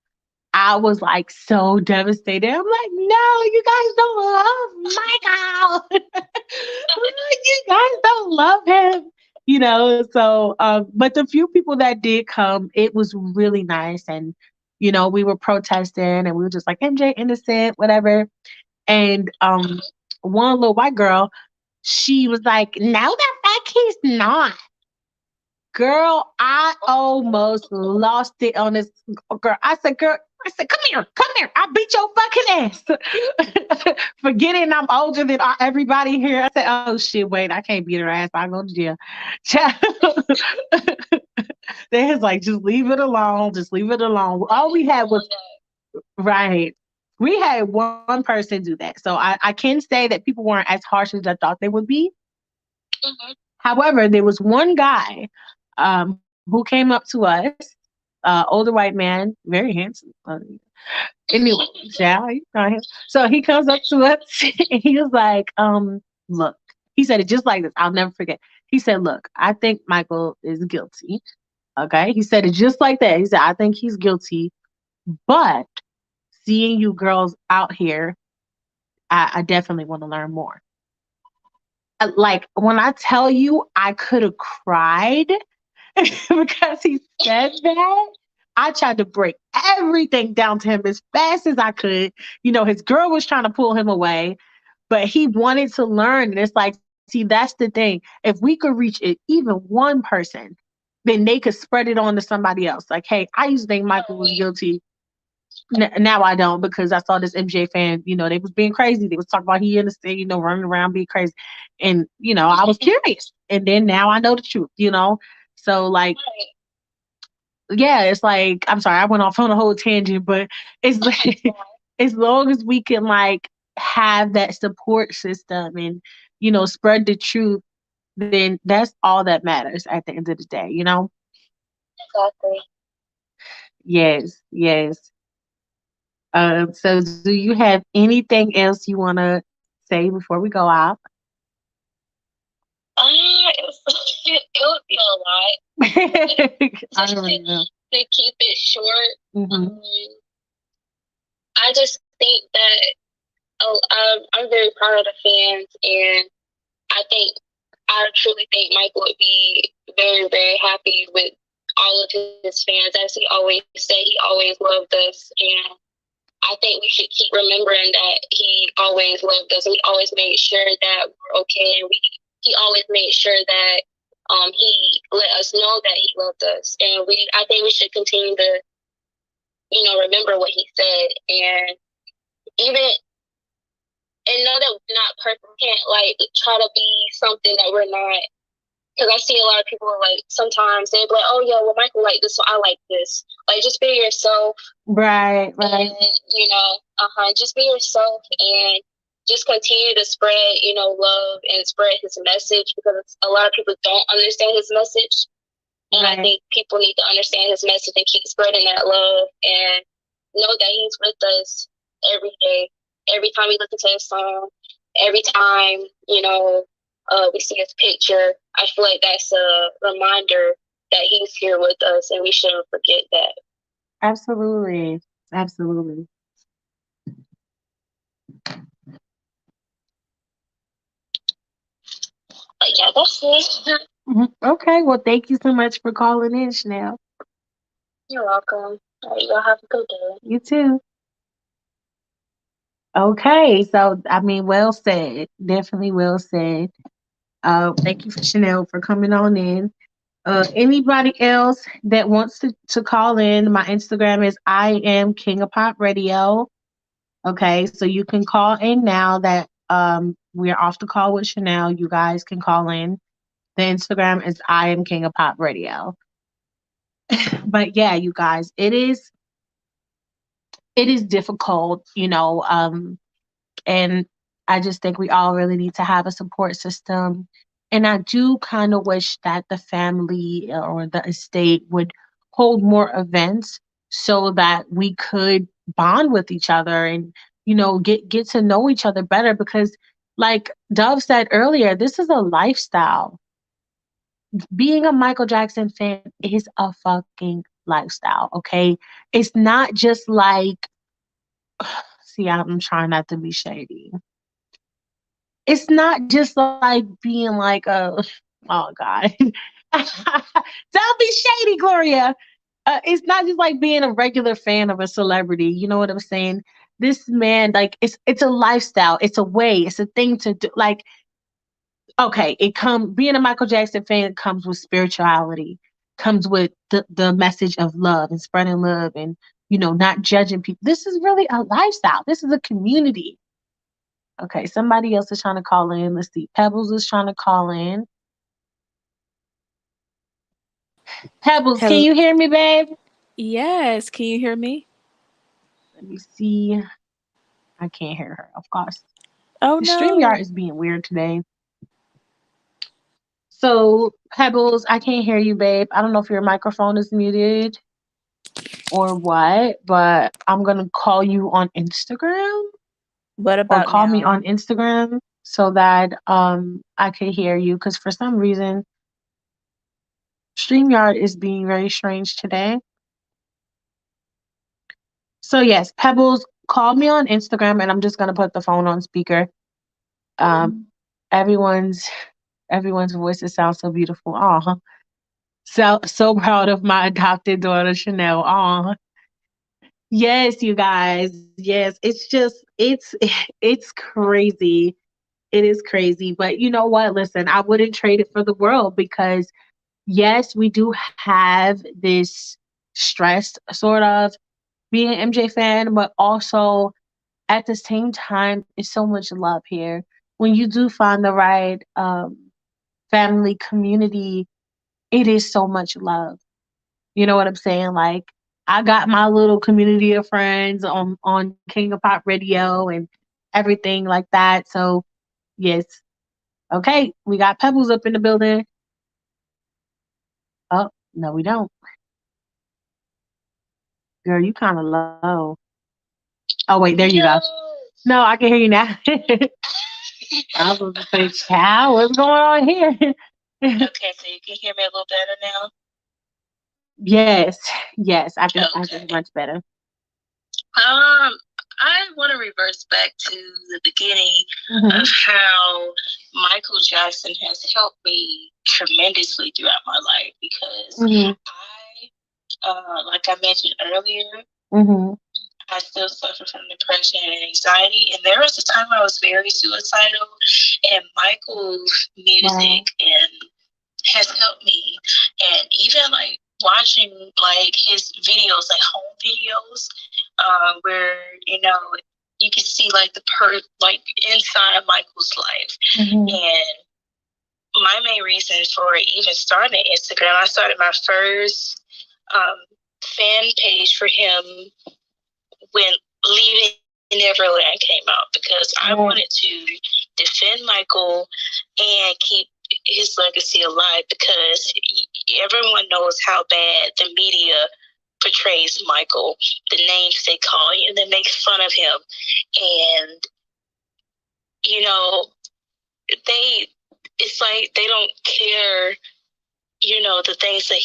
I was like so devastated. I'm like, no, you guys don't love Michael. You guys don't love him. So but the few people that did come, it was really nice. And we were protesting and we were just like MJ innocent, whatever. And one little white girl, she was like, no, the fact he's not. Girl, I almost lost it on this girl. I said, come here. I beat your fucking ass. Forgetting I'm older than everybody here. I said, oh shit, wait, I can't beat her ass. I go to jail. They was like, just leave it alone. Just leave it alone. All we had was right. We had one person do that. So I can say that people weren't as harsh as I thought they would be. However, there was one guy who came up to us, older white man, very handsome. Anyway, yeah, so he comes up to us and he was like, look, he said it just like this. I'll never forget. He said, look, I think Michael is guilty. Okay. He said it just like that. He said, I think he's guilty, but seeing you girls out here, I definitely want to learn more. Like when I tell you I could have cried because he said that. I tried to break everything down to him as fast as I could. His girl was trying to pull him away, but he wanted to learn. And it's like, see, that's the thing. If we could reach it, even one person, then they could spread it on to somebody else. Like, hey, I used to think Michael was guilty. Now I don't, because I saw this MJ fan, they was being crazy. They was talking about he innocent, running around being crazy. And, I was curious. And then now I know the truth. So like, yeah, it's like, I'm sorry, I went off on a whole tangent, but it's like, as long as we can like have that support system and, spread the truth, then that's all that matters at the end of the day. Exactly. Yes. So do you have anything else you want to say before we go out? It would be a lot. I don't know. to keep it short. Mm-hmm. I just think that I'm very proud of the fans, and I truly think Michael would be very, very happy with all of his fans. As he always said, he always loved us, and I think we should keep remembering that he always loved us. He always made sure that we're okay, and he always made sure that he let us know that he loved us, and I think we should continue to remember what he said, and even and know that we're not perfect. We can't like try to be something that we're not. Because I see a lot of people like sometimes they're like, "Oh yeah, well Michael like this, so I like this." Like just be yourself, Right. and just be yourself, and just continue to spread love and spread his message, because a lot of people don't understand his message, and Right. I think people need to understand his message and keep spreading that love, and know that he's with us every day, every time we listen to his song, every time we see his picture. I feel like that's a reminder that he's here with us, and we shouldn't forget that. Absolutely. Absolutely. But yeah, that's it. Okay. Well, thank you so much for calling in, Chanel. You're welcome. All right, y'all have a good day. You too. Okay. So, I mean, well said. Definitely well said. Thank you for Chanel for coming on in. Anybody else that wants to call in, my Instagram is I am King of Pop Radio. Okay, so you can call in now that we're off the call with Chanel. You guys can call in. The Instagram is I am King of Pop Radio. But yeah, you guys, it is difficult, and I just think we all really need to have a support system. And I do kind of wish that the family or the estate would hold more events so that we could bond with each other and, get to know each other better. Because, like Dove said earlier, this is a lifestyle. Being a Michael Jackson fan is a fucking lifestyle, okay? It's not just like, see, I'm trying not to be shady. It's not just like being like a oh god. Don't be shady, Gloria. It's not just like being a regular fan of a celebrity. You know what I'm saying? This man, like, it's a lifestyle. It's a way. It's a thing to do. Like, okay, being a Michael Jackson fan comes with spirituality, comes with the message of love and spreading love and not judging people. This is really a lifestyle. This is a community. Okay, somebody else is trying to call in. Let's see. Pebbles is trying to call in. Pebbles, can Hello. you hear me, babe? Yes, can you hear me? Let me see. I can't hear her, of course. Oh The StreamYard no. is being weird today. So, Pebbles, I can't hear you, babe. I don't know if your microphone is muted or what, but I'm going to call you on Instagram What or about call me now? on Instagram so that I can hear you, because for some reason StreamYard is being very strange today. So yes, Pebbles, call me on Instagram and I'm just gonna put the phone on speaker. Um everyone's everyone's voices sound so beautiful. Aw. So proud of my adopted daughter Chanel. Aw. Yes, you guys. Yes. It's crazy. It is crazy. But you know what? Listen, I wouldn't trade it for the world, because yes, we do have this stress sort of being an MJ fan, but also at the same time, it's so much love here. When you do find the right family community, it is so much love. You know what I'm saying? Like, I got my little community of friends on King of Pop Radio and everything like that. So yes, okay, we got Pebbles up in the building. Oh no, we don't. Girl, you kind of low. Oh wait, there you go. Yo. No, I can hear you now. I was going to say, child, what's going on here? Okay, so you can hear me a little better now. Yes, yes, I feel much better. I want to reverse back to the beginning of how Michael Jackson has helped me tremendously throughout my life because like I mentioned earlier, I still suffer from depression and anxiety. And there was a time I was very suicidal, and Michael's music and has helped me. And even like watching like his videos, like home videos, where you can see like like inside of Michael's life. And my main reason for even starting Instagram, I started my first fan page for him when Leaving Neverland came out because I wanted to defend Michael and keep his legacy alive because everyone knows how bad the media portrays Michael, the names they call him, they make fun of him. And, it's like they don't care, the things that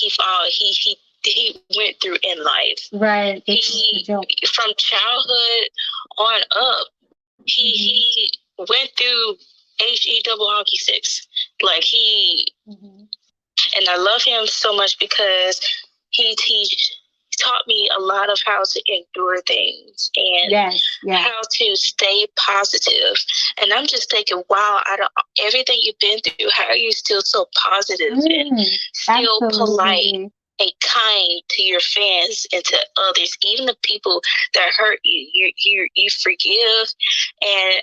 he went through in life. Right. He from childhood on up, he went through HE double hockey sticks. Like and I love him so much because he taught me a lot of how to endure things and how to stay positive. And I'm just thinking, wow, out of everything you've been through, how are you still so positive and still polite and kind to your fans and to others, even the people that hurt you? You forgive, and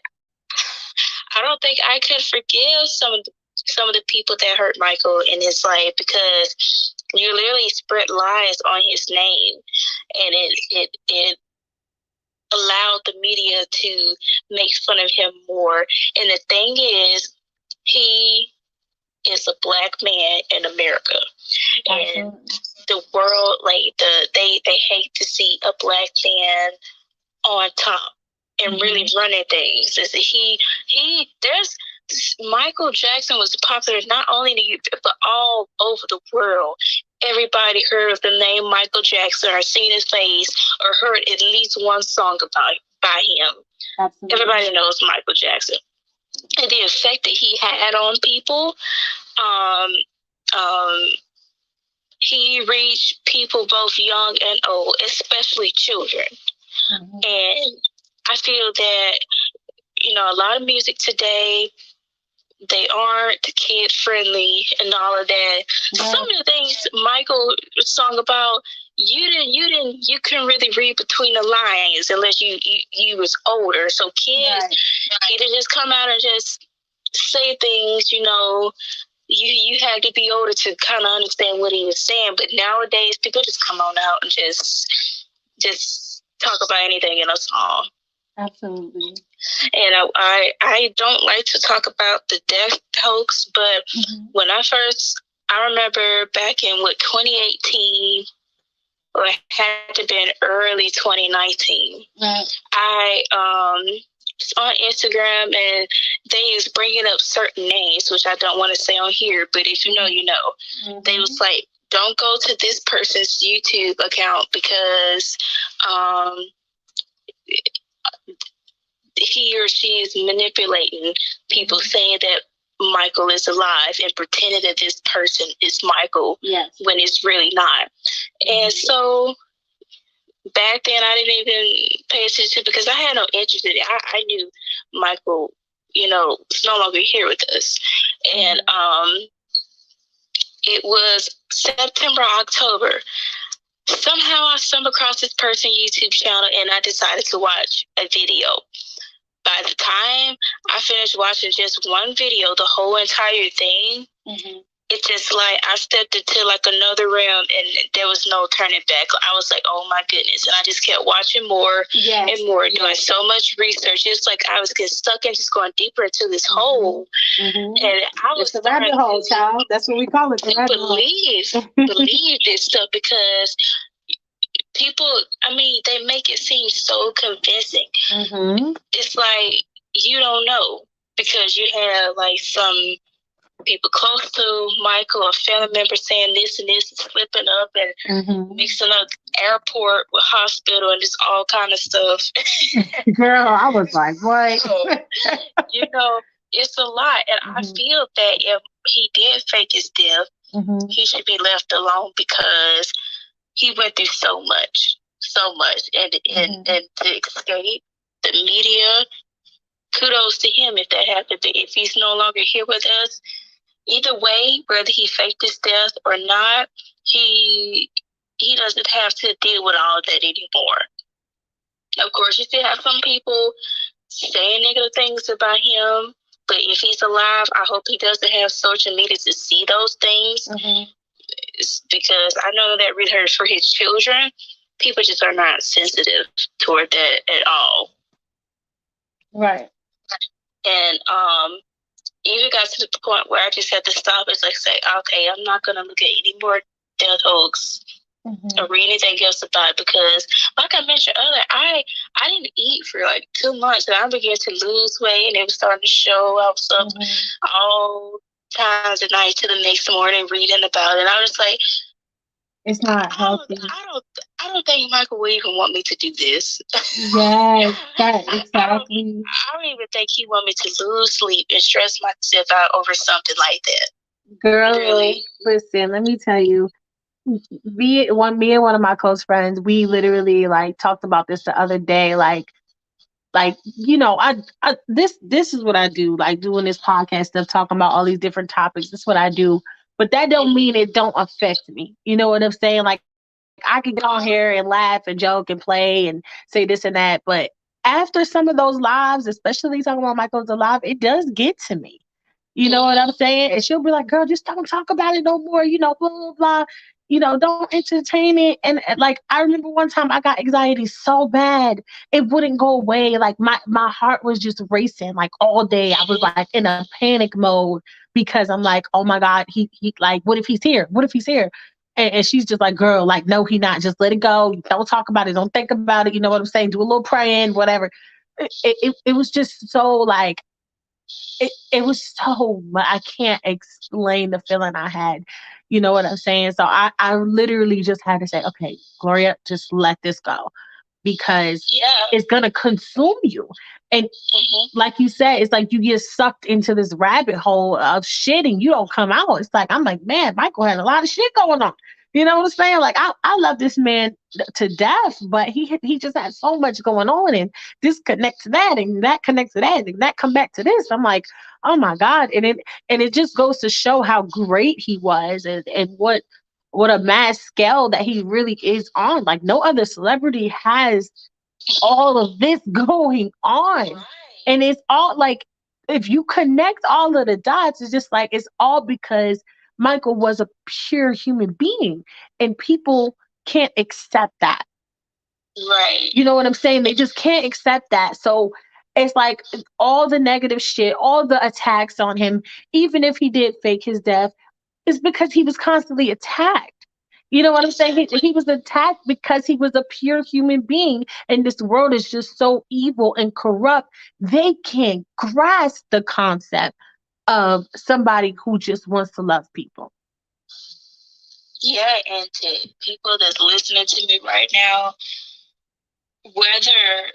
I don't think I could forgive some of the people that hurt Michael in his life because you literally spread lies on his name, and it allowed the media to make fun of him more. And the thing is, he is a Black man in America, and the world, like they hate to see a Black man on top and really running things. Is that there's Michael Jackson was popular not only in the UK but all over the world. Everybody heard of the name Michael Jackson or seen his face or heard at least one song by him. Absolutely. Everybody knows Michael Jackson. And the effect that he had on people, he reached people both young and old, especially children. And I feel that, a lot of music today, they aren't kid friendly and all of that. Some of the things Michael sung about, you couldn't really read between the lines unless you was older. So kids, he didn't just come out and just say things, you had to be older to kind of understand what he was saying. But nowadays, people just come on out and just talk about anything in a song. Absolutely. And I don't like to talk about the death hoax, but when I remember back in 2018, or it had to been early 2019. I was on Instagram and they was bringing up certain names, which I don't want to say on here, but if you know, you know. They was like, don't go to this person's YouTube account because he or she is manipulating people, saying that Michael is alive and pretending that this person is Michael when it's really not. And so back then I didn't even pay attention because I had no interest in it. I knew Michael, is no longer here with us. And it was September, October. Somehow I stumbled across this person's YouTube channel and I decided to watch a video. By the time I finished watching just one video, the whole entire thing, it's just like I stepped into like another realm and there was no turning back. I was like, oh my goodness. And I just kept watching more and more, doing so much research. It's like I was getting stuck in just going deeper into this hole. And I was a rabbit hole, child. That's what we call it. Believe this stuff because people, they make it seem so convincing. It's like you don't know because you have like some people close to Michael or family members saying this and this is flipping up and mixing up airport with hospital and just all kind of stuff. Girl, I was like, what? You know, it's a lot. And I feel that if he did fake his death, he should be left alone because he went through so much. And to escape the media, kudos to him if that happened. But if he's no longer here with us, either way, whether he faked his death or not, he doesn't have to deal with all that anymore. Of course, you still have some people saying negative things about him, but if he's alive, I hope he doesn't have social media to see those things, because I know that really hurts for his children. People just are not sensitive toward that at all. Right. And even got to the point where I just had to stop and like say, okay, I'm not gonna look at any more death hoax or read anything else about it, because like I mentioned earlier, I didn't eat for like 2 months and I began to lose weight and it was starting to show. I was up all times of night to the next morning reading about it, and I was like, it's not healthy. I don't think Michael would even want me to do this. Yes, exactly. I don't even think he want me to lose sleep and stress myself out over something like that. Girl, really? Listen, let me tell you. Me and one of my close friends, we literally like talked about this the other day. Like you know, this is what I do. Like doing this podcast stuff, talking about all these different topics. This is what I do. But that don't mean it don't affect me. You know what I'm saying? Like I could get on here and laugh and joke and play and say this and that, but after some of those lives, especially talking about Michael's alive, it does get to me. You know what I'm saying? And she'll be like, girl, just don't talk about it no more, you know, blah, blah, blah. You know, don't entertain it. And like, I remember one time I got anxiety so bad, it wouldn't go away. Like my heart was just racing like all day. I was like in a panic mode because I'm like, oh my God, he like, what if he's here? What if he's here? And she's just like, girl, like, no, he not. Just let it go. Don't talk about it. Don't think about it. You know what I'm saying? Do a little praying, whatever. It was just so like, it was so much. I can't explain the feeling I had. You know what I'm saying? So I literally just had to say, okay, Gloria, just let this go because it's going to consume you. And like you said, it's like you get sucked into this rabbit hole of shit and you don't come out. It's like, I'm like, man, Michael had a lot of shit going on. You know what I'm saying? Like, I love this man to death, but he just had so much going on, and this connects to that, and that connects to that, and that come back to this. I'm like, oh my God. And it just goes to show how great he was, and what a mass scale that he really is on. Like no other celebrity has all of this going on. Right. And it's all like, if you connect all of the dots, it's just like, it's all because Michael was a pure human being and people can't accept that. Right. You know what I'm saying? They just can't accept that. So it's like all the negative shit, all the attacks on him, even if he did fake his death, is because he was constantly attacked. You know what I'm saying? He was attacked because he was a pure human being, and this world is just so evil and corrupt. They can't grasp the concept of somebody who just wants to love people. Yeah, and to people that's listening to me right now, whether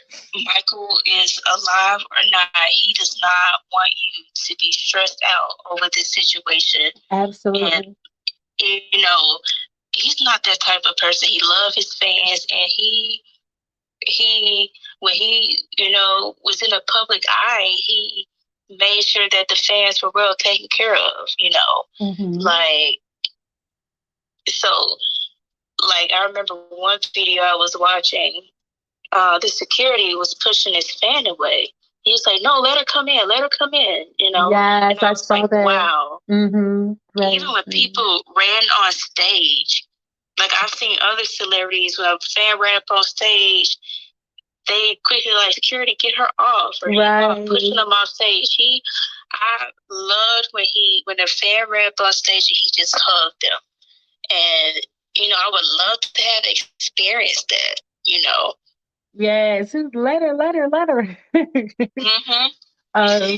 Michael is alive or not, he does not want you to be stressed out over this situation. Absolutely. And, you know, he's not that type of person. He loves his fans, and he when he, you know, was in the public eye, he made sure that the fans were well taken care of, you know. Like, so, like, I remember one video I was watching, the security was pushing his fan away. He was like, no, let her come in, you know. Yes, and I was saw like, that. wow. Right. Even when people ran on stage, like I've seen other celebrities when a fan ran up on stage, they quickly like, security, get her off, or pushing them off stage. I loved when a fan ran up on stage and he just hugged them. And, you know, I would love to have experienced that, you know. Yes, let her. Uh,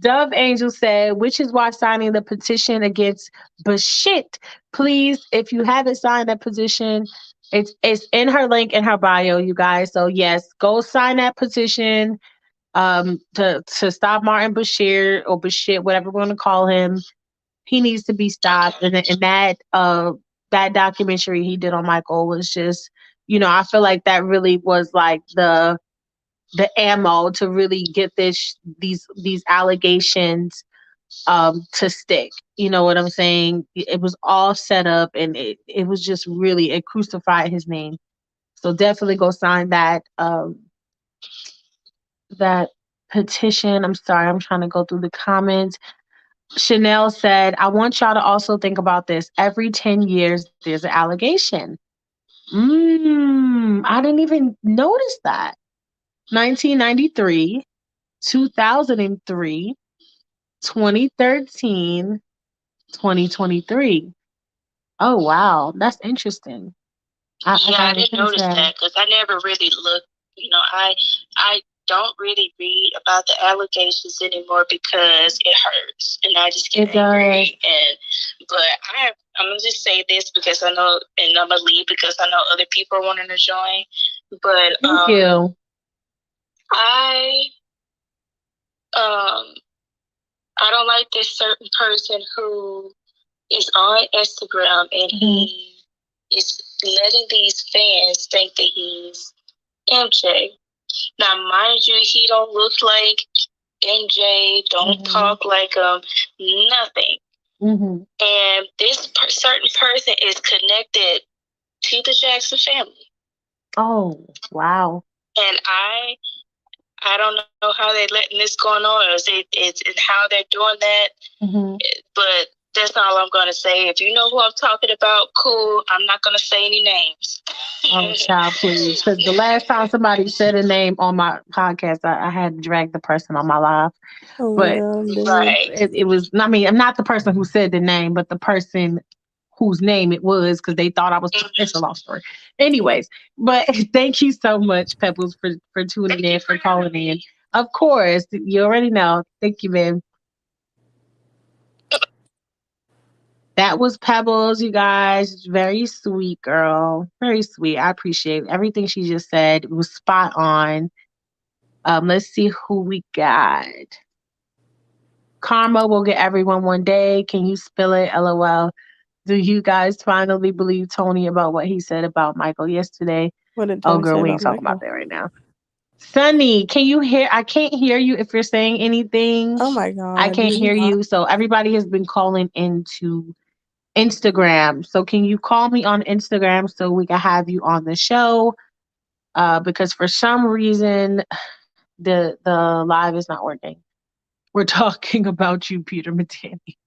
Dove Angel said, which is why signing the petition against Bashit. Please, if you haven't signed that petition, it's in her link in her bio, you guys. So yes, go sign that petition to stop Martin Bashir or Bashir, whatever we're gonna call him. He needs to be stopped. And that documentary he did on Michael was just, I feel like that really was like the ammo to really get these allegations to stick. You know what I'm saying? It was all set up, and it was just really, it crucified his name. So definitely go sign that petition. I'm sorry, I'm trying to go through the comments. Chanel said, I want y'all to also think about this. Every 10 years there's an allegation. I didn't even notice that. 1993, 2003, 2013, 2023. Oh wow, that's interesting. I didn't notice that because I never really looked. I don't really read about the allegations anymore because it hurts, and I just get angry. But I'm gonna just say this because I know, and I'm gonna leave because I know other people are wanting to join. But thank you. I don't like this certain person who is on Instagram and he is letting these fans think that he's MJ. Now, mind you, he don't look like MJ, don't talk like nothing. And this certain person is connected to the Jackson family. Oh, wow. And I don't know how they're letting this go on, or it's how they're doing that. But that's all I'm going to say. If you know who I'm talking about, cool. I'm not going to say any names. Oh, child, please. Because the last time somebody said a name on my podcast, I had to drag the person on my live. Oh, but right. it was, I mean, I'm not the person who said the name, but the person whose name it was, because they thought I was, it's a long story. Anyways, but thank you so much, Pebbles, for tuning in, for calling in. Of course, you already know. Thank you, man. That was Pebbles, you guys. Very sweet girl. Very sweet. I appreciate everything she just said. It was spot on. Let's see who we got. Karma will get everyone one day. Can you spill it? LOL. Do you guys finally believe Tony about what he said about Michael yesterday? What did Tony girl, say we about ain't talking Michael? about that right now. Sunny, can you hear? I can't hear you if you're saying anything. Oh my God. I can't hear you. So everybody has been calling into Instagram. So can you call me on Instagram so we can have you on the show? Because for some reason the live is not working. We're talking about you, Peter Matani.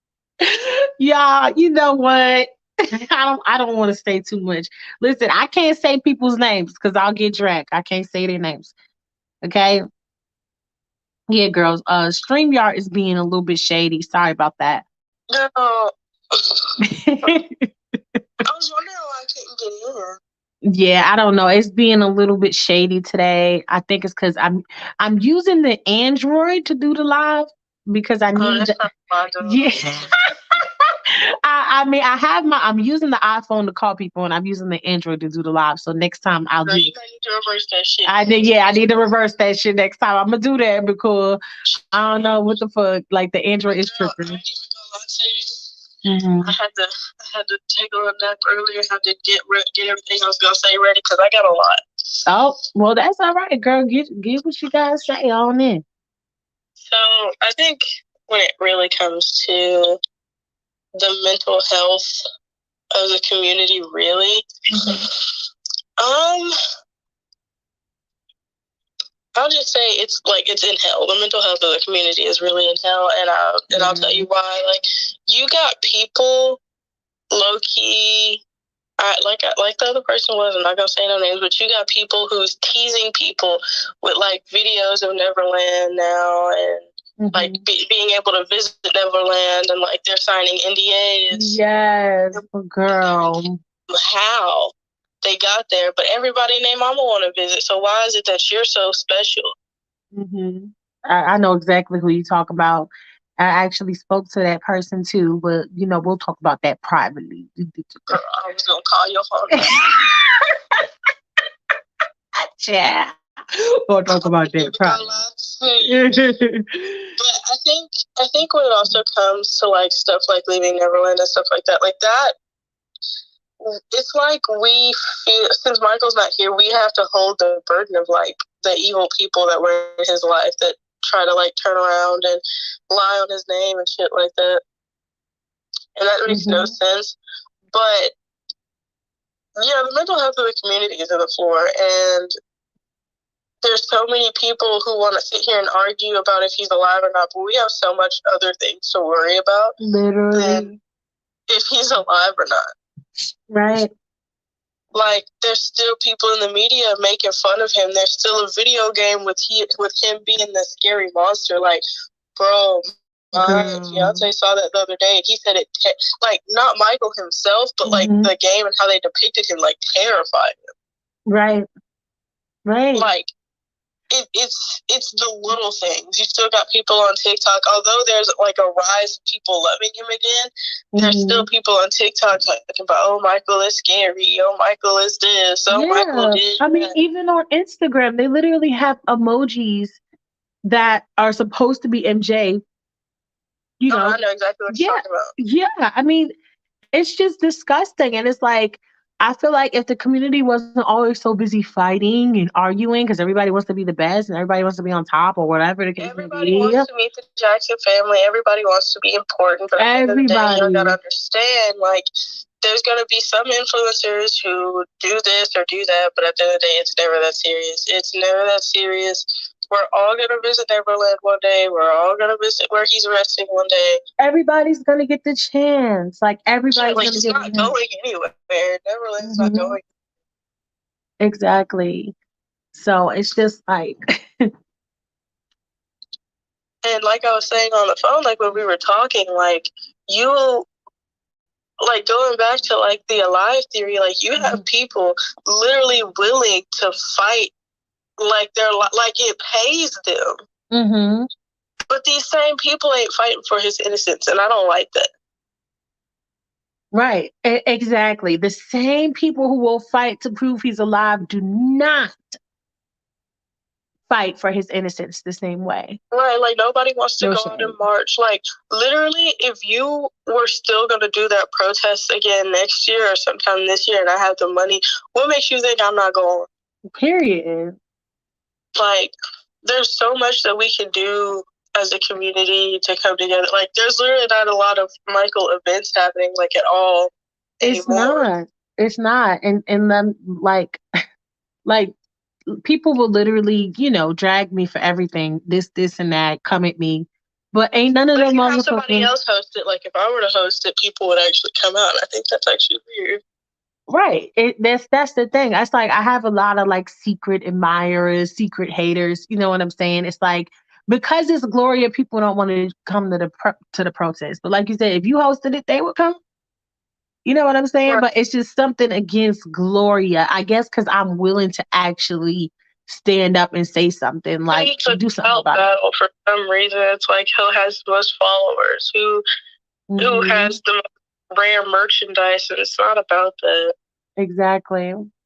Yeah, you know what? I don't want to say too much. Listen, I can't say people's names because I'll get dragged. I can't say their names. Okay. Yeah, girls. StreamYard is being a little bit shady. Sorry about that. No. I was wondering why I couldn't get in. Yeah, I don't know. It's being a little bit shady today. I think it's because I'm using the Android to do the live because I need. Yeah. I mean, I'm using the iPhone to call people, and I'm using the Android to do the live. So next time I'll do. You might need to reverse that shit. I need to reverse that shit next time. I'm gonna do that because I don't know what the fuck. Like the Android is tripping. I had to take a nap earlier. Had to get everything I was gonna say ready because I got a lot. Oh well, that's all right, girl. Get what you guys say on in. So I think when it really comes to the mental health of the community, really, I'll just say it's in hell. The mental health of the community is really in hell, and I'll tell you why. Like, you got people low key. Like the other person was, I'm not gonna say no names, but you got people who's teasing people with like videos of Neverland now, and like being able to visit Neverland, and like they're signing NDAs. Yes, girl. How they got there, but everybody named Mama want to visit. So why is it that you're so special? I know exactly who you talk about. I actually spoke to that person too, but we'll talk about that privately. Girl, I was gonna call your phone. Yeah, we'll talk about that privately. But I think when it also comes to like stuff like leaving Neverland and stuff like that, it's like we feel, since Michael's not here, we have to hold the burden of like the evil people that were in his life that try to like turn around and lie on his name and shit like that. And that makes no sense. But yeah, the mental health of the community is on the floor, and there's so many people who want to sit here and argue about if he's alive or not, but we have so much other things to worry about than if he's alive or not. Right. Like, there's still people in the media making fun of him. There's still a video game with him being the scary monster. Like, bro, my fiance saw that the other day, and he said it, like, not Michael himself, but like the game and how they depicted him, like, terrified him. Right. Like, it's the little things. You still got people on TikTok, although there's like a rise of people loving him again, there's still people on TikTok talking about, oh, Michael is scary, oh, Michael is this, oh, Michael did I mean, even on Instagram, they literally have emojis that are supposed to be MJ. I know exactly what you're talking about. Yeah, I mean, it's just disgusting. And it's like, I feel like if the community wasn't always so busy fighting and arguing because everybody wants to be the best and everybody wants to be on top or whatever the case may be. Everybody wants to meet the Jackson family. Everybody wants to be important. But at the end of the day, you gotta understand, like, there's gonna be some influencers who do this or do that, but at the end of the day, it's never that serious. It's never that serious. We're all gonna visit Neverland one day. We're all gonna visit where he's resting one day. Everybody's gonna get the chance. Like, everybody's gonna get not going anywhere. Neverland's not going. Exactly. So it's just like and like I was saying on the phone, like when we were talking, like you like going back to like the alive theory, like you have people literally willing to fight, like they're like it pays them. But these same people ain't fighting for his innocence, and I don't like that. Right, exactly. The same people who will fight to prove he's alive do not fight for his innocence the same way. Right, like nobody wants to go out and march. Like literally, if you were still going to do that protest again next year or sometime this year and I have the money, what makes you think I'm not going? Period. Like, there's so much that we can do as a community to come together. Like, there's literally not a lot of Michael events happening, like, at all anymore. It's not. And then, like, people will literally, drag me for everything, this, and that, come at me. But ain't none of them motherfuckers. If somebody else host it, like, if I were to host it, people would actually come out. I think that's actually weird. Right. That's the thing. It's like I have a lot of like secret admirers, secret haters. You know what I'm saying? It's like because it's Gloria, people don't want to come to the protest. But like you said, if you hosted it, they would come. You know what I'm saying? Right. But it's just something against Gloria, I guess, because I'm willing to actually stand up and say something, like do something about it. For some reason, it's like who has the most followers, who has the most rare merchandise, and it's not about that. Exactly. And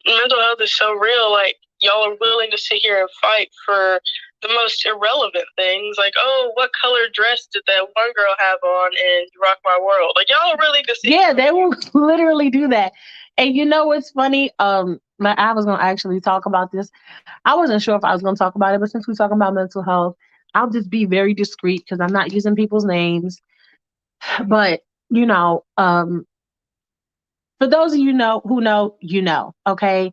mental health is so real. Like, y'all are willing to sit here and fight for the most irrelevant things. Like, oh, what color dress did that one girl have on in You Rock My World? Like, y'all are really just they will literally do that. And you know what's funny? I was going to actually talk about this. I wasn't sure if I was going to talk about it, but since we're talking about mental health, I'll just be very discreet because I'm not using people's names. But, for those of you who know, okay?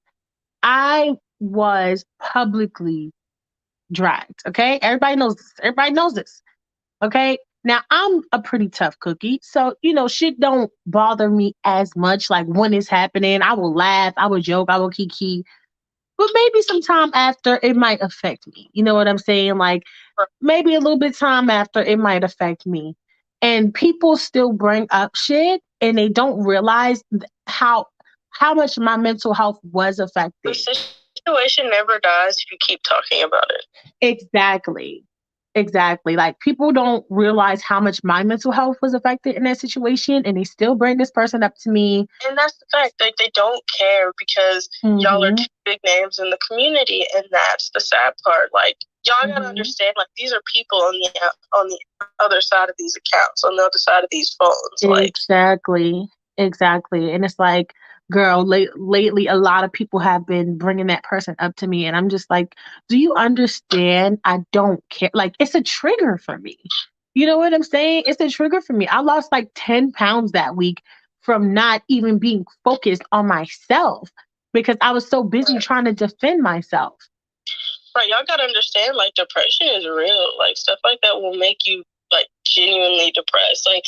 I was publicly dragged, okay? Everybody knows this. Everybody knows this, okay? Now, I'm a pretty tough cookie, so, shit don't bother me as much. Like, when it's happening, I will laugh, I will joke, I will kiki. But maybe sometime after, it might affect me. You know what I'm saying? Like, maybe a little bit time after, it might affect me. And people still bring up shit, and they don't realize how much my mental health was affected. situation never dies if you keep talking about it. Exactly. Exactly. Like people don't realize how much my mental health was affected in that situation, and they still bring this person up to me. And that's the fact. They don't care because y'all are two big names in the community, and that's the sad part. Like y'all gotta understand, like these are people on the other side of these accounts, on the other side of these phones. Like Exactly. And it's like, girl, lately a lot of people have been bringing that person up to me, and I'm just like, do you understand? I don't care. Like it's a trigger for me. You know what I'm saying? It's a trigger for me. I lost like 10 pounds that week from not even being focused on myself because I was so busy trying to defend myself. Right, y'all gotta understand, like, depression is real. Like, stuff like that will make you, like, genuinely depressed. Like,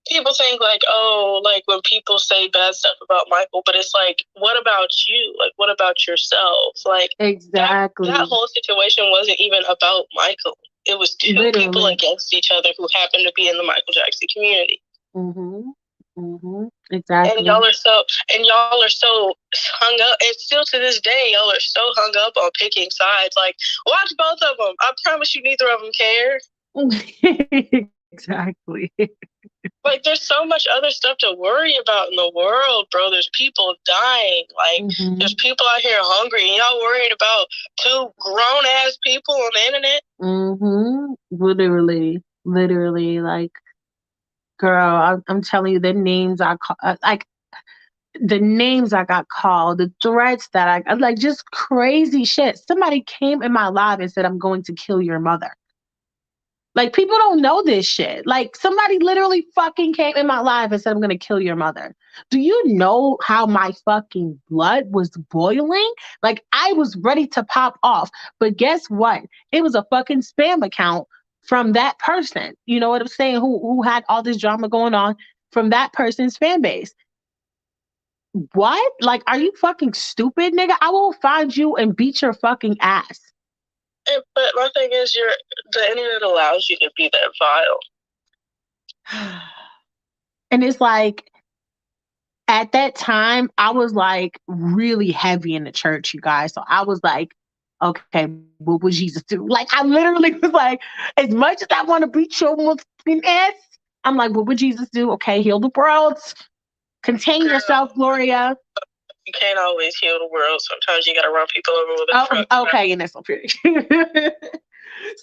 people think, like, oh, like, when people say bad stuff about Michael, but it's like, what about you? Like, what about yourself? Like, exactly. That whole situation wasn't even about Michael. It was two people against each other who happened to be in the Michael Jackson community. Exactly. And y'all are so hung up, and still to this day, y'all are so hung up on picking sides. Like, watch both of them. I promise you, neither of them care. Exactly. Like, there's so much other stuff to worry about in the world, bro. There's people dying. Like, there's people out here hungry, and y'all worried about two grown-ass people on the internet? Literally, like, girl, I'm telling you, the names I call, like, the names I got called, the threats that I like, just crazy shit. Somebody came in my live and said, I'm going to kill your mother. Like, people don't know this shit. Like, somebody literally fucking came in my life and said, I'm going to kill your mother. Do you know how my fucking blood was boiling? Like, I was ready to pop off. But guess what? It was a fucking spam account from that person. You know what I'm saying? Who had all this drama going on from that person's fan base. What? Like, are you fucking stupid, nigga? I will find you and beat your fucking ass. But my thing is, the internet allows you to be that vile. And it's like, at that time, I was like really heavy in the church, you guys. So I was like, okay, what would Jesus do? Like, I literally was like, as much as I want to beat your Muslim ass, I'm like, what would Jesus do? Okay, heal the world. Contain yourself, Gloria. You can't always heal the world. Sometimes you gotta run people over with a truck. Okay, and that's okay.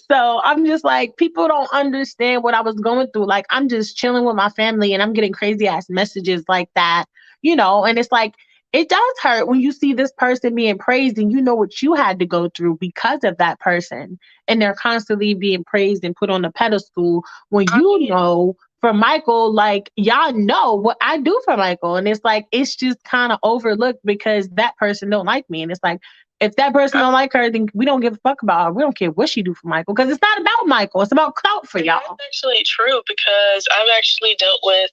So I'm just like, people don't understand what I was going through. Like, I'm just chilling with my family and I'm getting crazy ass messages like that, you know, and it's like, it does hurt when you see this person being praised and you know what you had to go through because of that person. And they're constantly being praised and put on a pedestal when you know for Michael, like, y'all know what I do for Michael. And it's like, it's just kind of overlooked because that person don't like me. And it's like, if that person don't like her, then we don't give a fuck about her. We don't care what she do for Michael because it's not about Michael. It's about clout for y'all. That's actually true because I've actually dealt with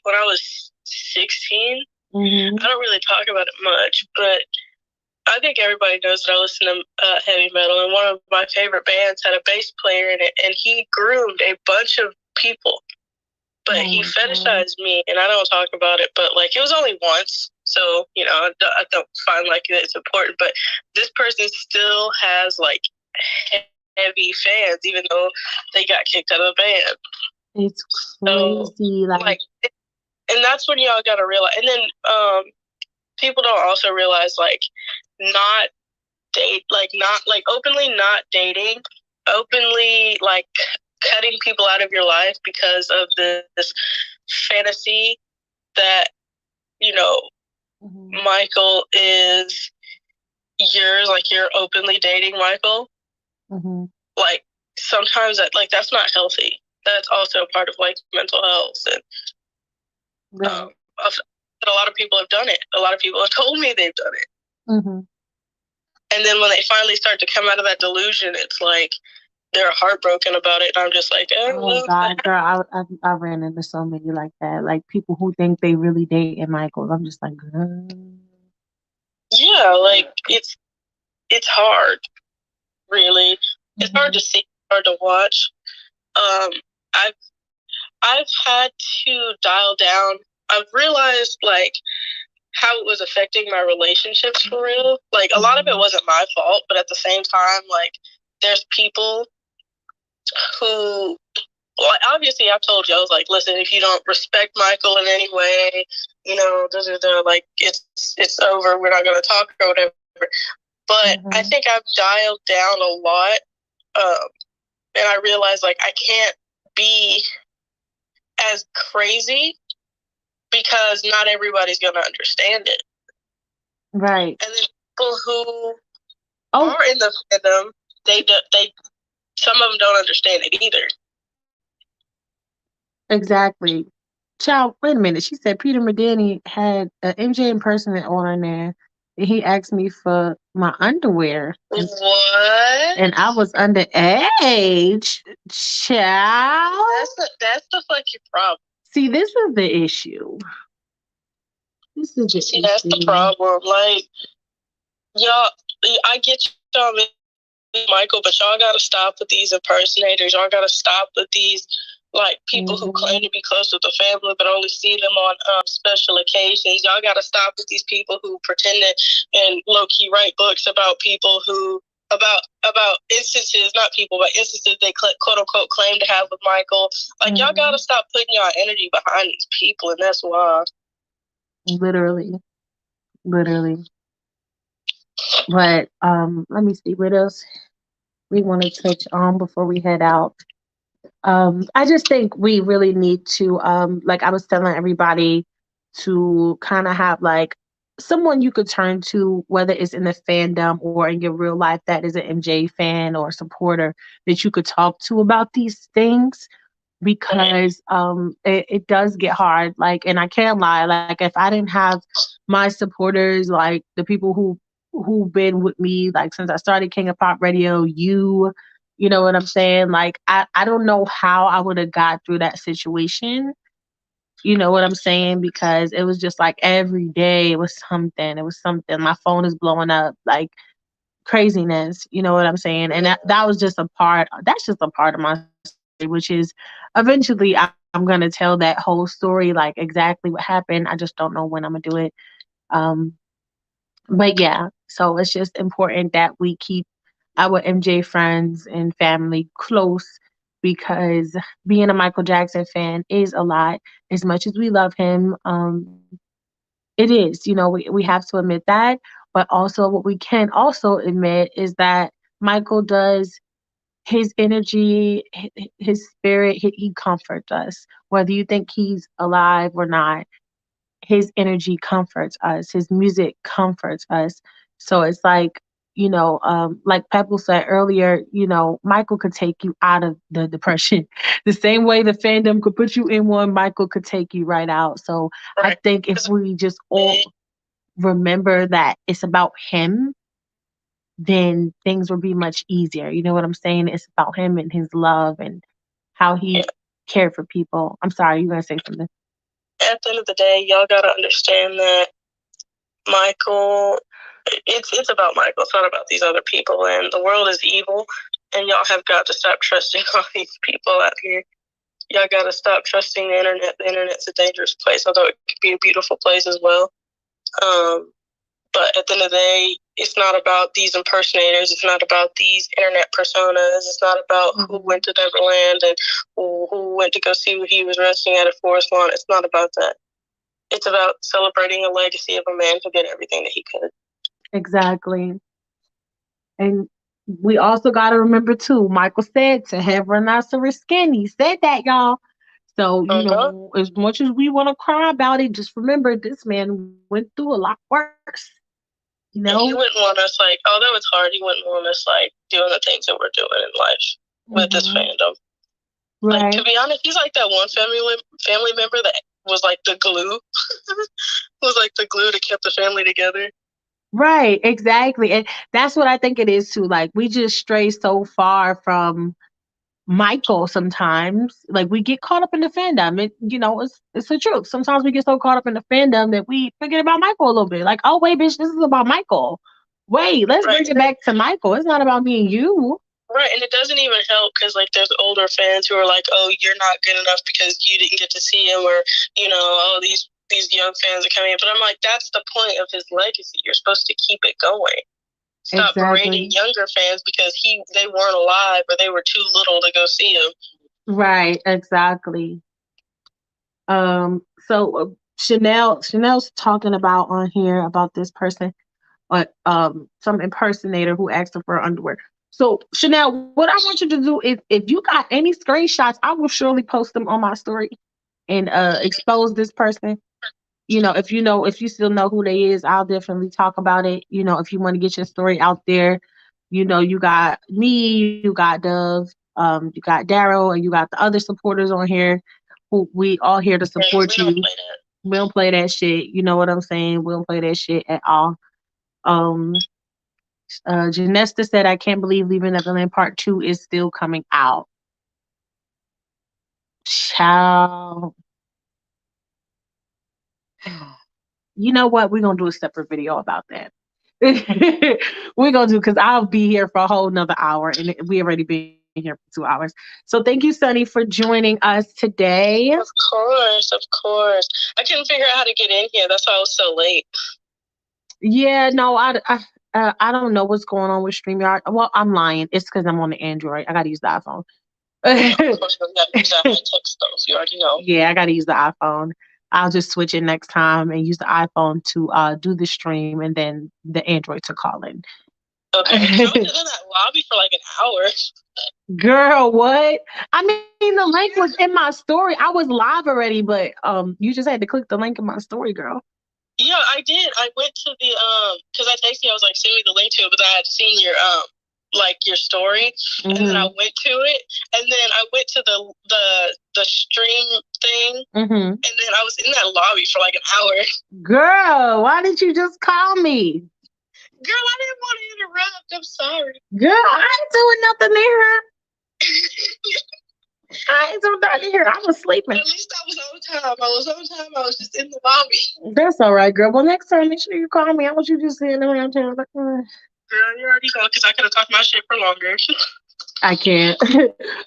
when I was 16, I don't really talk about it much, but I think everybody knows that I listen to heavy metal, and one of my favorite bands had a bass player in it, and he groomed a bunch of people. But he fetishized me, and I don't talk about it, but, like, it was only once. So, you know, I don't find, like, it's important. But this person still has, like, heavy fans, even though they got kicked out of the band. It's crazy. So, like, and that's when y'all got to realize. And then people don't also realize, like, openly not dating, openly, like, cutting people out of your life because of this fantasy that, you know, Michael is yours, like you're openly dating Michael. Like, sometimes that's not healthy. That's also a part of, like, mental health. And a lot of people have done it. A lot of people have told me they've done it. And then when they finally start to come out of that delusion, it's like they're heartbroken about it. And I'm just like, oh God, girl, I ran into so many like that. Like, people who think they really dating Michael. I'm just like, girl. Yeah, like, it's hard, really. It's hard to see, hard to watch. I've had to dial down. I've realized, like, how it was affecting my relationships for real. Like, a lot of it wasn't my fault, but at the same time, like, there's people who, like, obviously I've told you, I was like, listen, if you don't respect Michael in any way, like, it's over, we're not going to talk or whatever. But I think I've dialed down a lot, and I realized, like, I can't be as crazy because not everybody's going to understand it. Right. And then people who are in the fandom, they some of them don't understand it either. Exactly. Child, wait a minute. She said Peter Medani had an MJ impersonator on there. And he asked me for my underwear. What? And I was underage. Child. That's the fucking problem. See, this is the issue. That's the problem. Like, y'all, I get y'all, Michael, but y'all gotta stop with these impersonators. Y'all gotta stop with these, like, people who claim to be close with the family but only see them on special occasions. Y'all gotta stop with these people who pretend and low-key write books about people who, about instances, not people, but instances they quote-unquote claim to have with Michael. Like, y'all gotta stop putting y'all energy behind these people, and that's why. Literally. But let me see what else we want to touch on before we head out. I just think we really need to, like I was telling everybody, to kind of have like someone you could turn to, whether it's in the fandom or in your real life that is an MJ fan or supporter, that you could talk to about these things, because it does get hard. Like, and I can't lie, like if I didn't have my supporters, like the people who've been with me like since I started King of Pop Radio, you know what I'm saying? Like, I don't know how I would have got through that situation. You know what I'm saying? Because it was just like every day it was something. It was something. My phone is blowing up, like craziness. You know what I'm saying? And that was just a part. That's just a part of my story, which is eventually I'm gonna tell that whole story, like exactly what happened. I just don't know when I'm gonna do it. But yeah, so it's just important that we keep our MJ friends and family close, because being a Michael Jackson fan is a lot. As much as we love him, it is, we have to admit that. But also what we can also admit is that Michael does, his energy, his spirit, he comforts us. Whether you think he's alive or not, his energy comforts us. His music comforts us. So it's like Pebble said earlier, Michael could take you out of the depression. The same way the fandom could put you in one, Michael could take you right out. So I think if we just all remember that it's about him, then things will be much easier. You know what I'm saying? It's about him and his love and how he cared for people. I'm sorry, you gonna say something? At the end of the day, y'all gotta understand that Michael, it's about Michael. It's not about these other people. And the world is evil, and y'all have got to stop trusting all these people out here. Y'all gotta stop trusting the internet. The internet's a dangerous place, although it could be a beautiful place as well. But at the end of the day, it's not about these impersonators. It's not about these internet personas. It's not about who went to Neverland and who went to go see what he was resting at Forest Lawn. It's not about that. It's about celebrating a legacy of a man who did everything that he could. Exactly. And we also got to remember, too, Michael said to have rhinoceros skin. He said that, y'all. So, as much as we want to cry about it, just remember this man went through a lot worse. He wouldn't want us, like, although it's hard, he wouldn't want us, like, doing the things that we're doing in life with this fandom. Right. Like, to be honest, he's like that one family member that was like the glue. Was like the glue that kept the family together. Right, exactly. And that's what I think it is too. Like, we just stray so far from Michael sometimes. Like, we get caught up in the fandom. It's the truth. Sometimes we get so caught up in the fandom that we forget about Michael a little bit. Like, oh wait, bitch, this is about Michael. Wait, let's bring it back to Michael. It's not about me and you. Right, and it doesn't even help because, like, there's older fans who are like, oh, you're not good enough because you didn't get to see him, or, oh, these these young fans are coming in. But I'm like, that's the point of his legacy. You're supposed to keep it going. Stop berating younger fans because they weren't alive or they were too little to go see him. Right, exactly. So Chanel's talking about on here about this person, some impersonator who asked her for underwear. So Chanel, what I want you to do is, if you got any screenshots, I will surely post them on my story and expose this person. If you still know who they is, I'll definitely talk about it. If you want to get your story out there, you got me, you got Dove, you got Daryl, and you got the other supporters on here who we all here to support you. We don't play that shit. You know what I'm saying? We don't play that shit at all. Um, Janesta said, I can't believe Leaving Neverland Part 2 is still coming out. Child. You know what? We're going to do a separate video about that. We're going to do, because I'll be here for a whole nother hour, and we already been here for 2 hours. So thank you, Sunny, for joining us today. Of course, of course. I couldn't figure out how to get in here. That's why I was so late. Yeah, no, I don't know what's going on with StreamYard. Well, I'm lying. It's because I'm on the Android. I got to use the iPhone. Of course, you got to use that text stuff. You already know. Yeah, I got to use the iPhone. I'll just switch it next time and use the iPhone to do the stream, and then the Android to call in. Okay. I was in that lobby for like an hour. Girl, what? I mean, the link was in my story. I was live already, but you just had to click the link in my story, girl. Yeah, I did. I went to the because I texted you. I was like, send me the link to it, but I had seen your your story, and then I went to it, and then I went to the stream thing, and then I was in that lobby for like an hour. Girl, why didn't you just call me? Girl, I didn't want to interrupt. I'm sorry. Girl, I ain't doing nothing there. I ain't doing nothing here. I was sleeping. At least I was on time. I was just in the lobby. That's all right, girl. Well, next time, make sure you call me. I want you just sitting around town. Like, Girl, you already know, because I could have talked my shit for longer. I can't.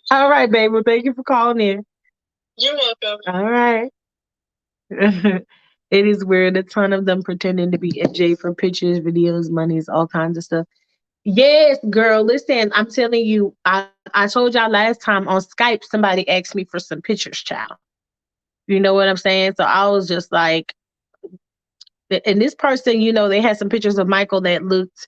All right, babe. Well, thank you for calling in. You're welcome. All right. It is weird. A ton of them pretending to be MJ for pictures, videos, monies, all kinds of stuff. Yes, girl. Listen, I'm telling you, I told y'all last time on Skype, somebody asked me for some pictures, child. You know what I'm saying? So I was just like, and this person, they had some pictures of Michael that looked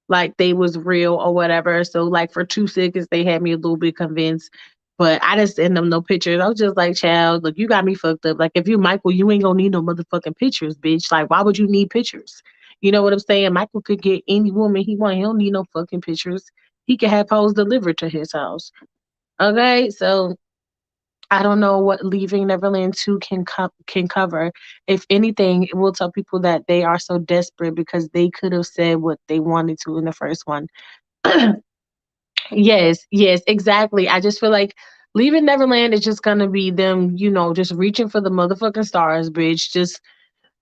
like they was real or whatever. So like for 2 seconds, they had me a little bit convinced. But I didn't send them no pictures. I was just like, child, look, you got me fucked up. Like, if you Michael, you ain't gonna need no motherfucking pictures, bitch. Like, why would you need pictures? You know what I'm saying? Michael could get any woman he want. He don't need no fucking pictures. He can have hoes delivered to his house. Okay, so I don't know what Leaving Neverland 2 can cover. If anything, it will tell people that they are so desperate because they could have said what they wanted to in the first one. Yes, exactly. I just feel like Leaving Neverland is just gonna be them, just reaching for the motherfucking stars, bitch.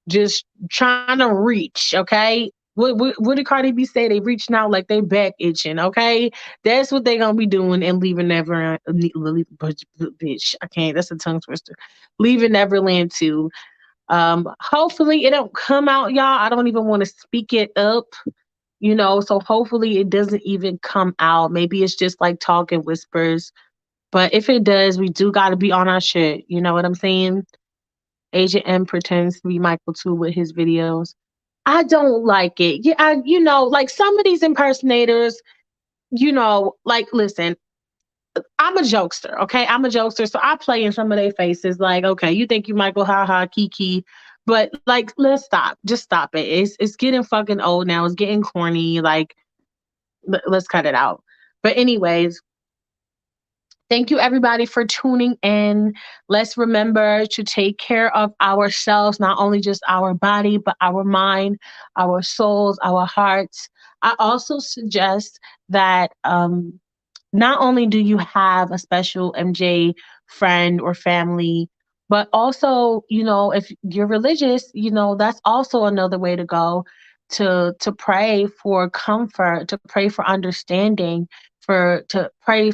Just trying to reach, okay? What did Cardi B say? They reaching out like they back itching, okay? That's what they gonna be doing and Leaving Neverland. Bitch, I can't. That's a tongue twister. Leaving Neverland 2. Hopefully it don't come out, y'all. I don't even want to speak it up. So hopefully it doesn't even come out. Maybe it's just like talking whispers. But if it does, we do got to be on our shit. You know what I'm saying? Agent M pretends to be Michael too with his videos. I don't like it. Yeah, like some of these impersonators, like, listen, I'm a jokester, okay? I'm a jokester, so I play in some of their faces. Like, okay, you think you Michael, ha ha, kiki, but like, let's stop. Just stop it. It's getting fucking old now. It's getting corny. Like, let's cut it out. But anyways, thank you everybody for tuning in. Let's remember to take care of ourselves, not only just our body, but our mind, our souls, our hearts. I also suggest that not only do you have a special MJ friend or family, but also, if you're religious, that's also another way to go, to pray for comfort, to pray for understanding, to pray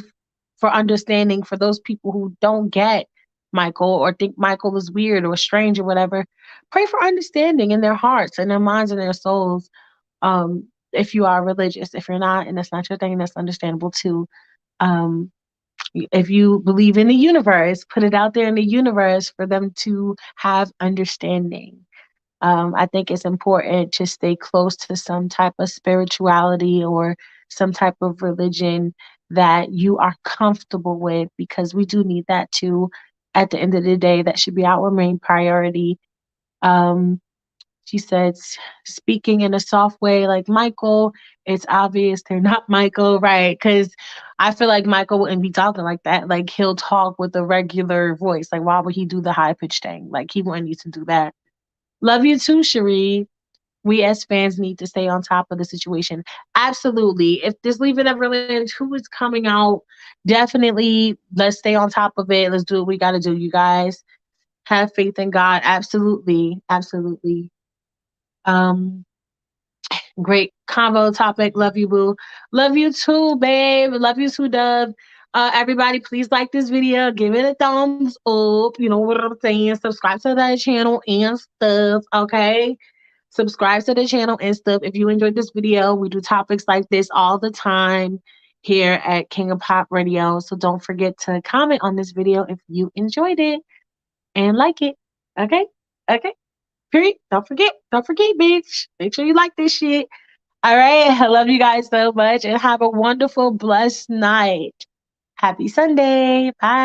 for understanding for those people who don't get Michael or think Michael is weird or strange or whatever. Pray for understanding in their hearts and their minds and their souls. If you are religious, if you're not, and that's not your thing, that's understandable too. Um, if you believe in the universe, put it out there in the universe for them to have understanding. I think it's important to stay close to some type of spirituality or some type of religion that you are comfortable with, because we do need that too. At the end of the day, that should be our main priority. Um, she said, speaking in a soft way like Michael, it's obvious they're not Michael, right? Because I feel like Michael wouldn't be talking like that. Like, he'll talk with a regular voice. Like, why would he do the high pitched thing? Like, he wouldn't need to do that. Love you too, Cherie. We as fans need to stay on top of the situation. Absolutely. If this Leave It Everland 2 is coming out, definitely let's stay on top of it. Let's do what we got to do, you guys. Have faith in God. Absolutely. Absolutely. Um, Great convo topic. Love you, boo. Love you too, babe. Love you too, Dub. Everybody, please like this video. Give it a thumbs up. You know what I'm saying? Subscribe to that channel and stuff. Okay. Subscribe to the channel and stuff. If you enjoyed this video, we do topics like this all the time here at King of Pop Radio. So don't forget to comment on this video if you enjoyed it and like it. Okay? Okay? Period. Don't forget. Don't forget, bitch. Make sure you like this shit. All right. I love you guys so much and have a wonderful, blessed night. Happy Sunday. Bye.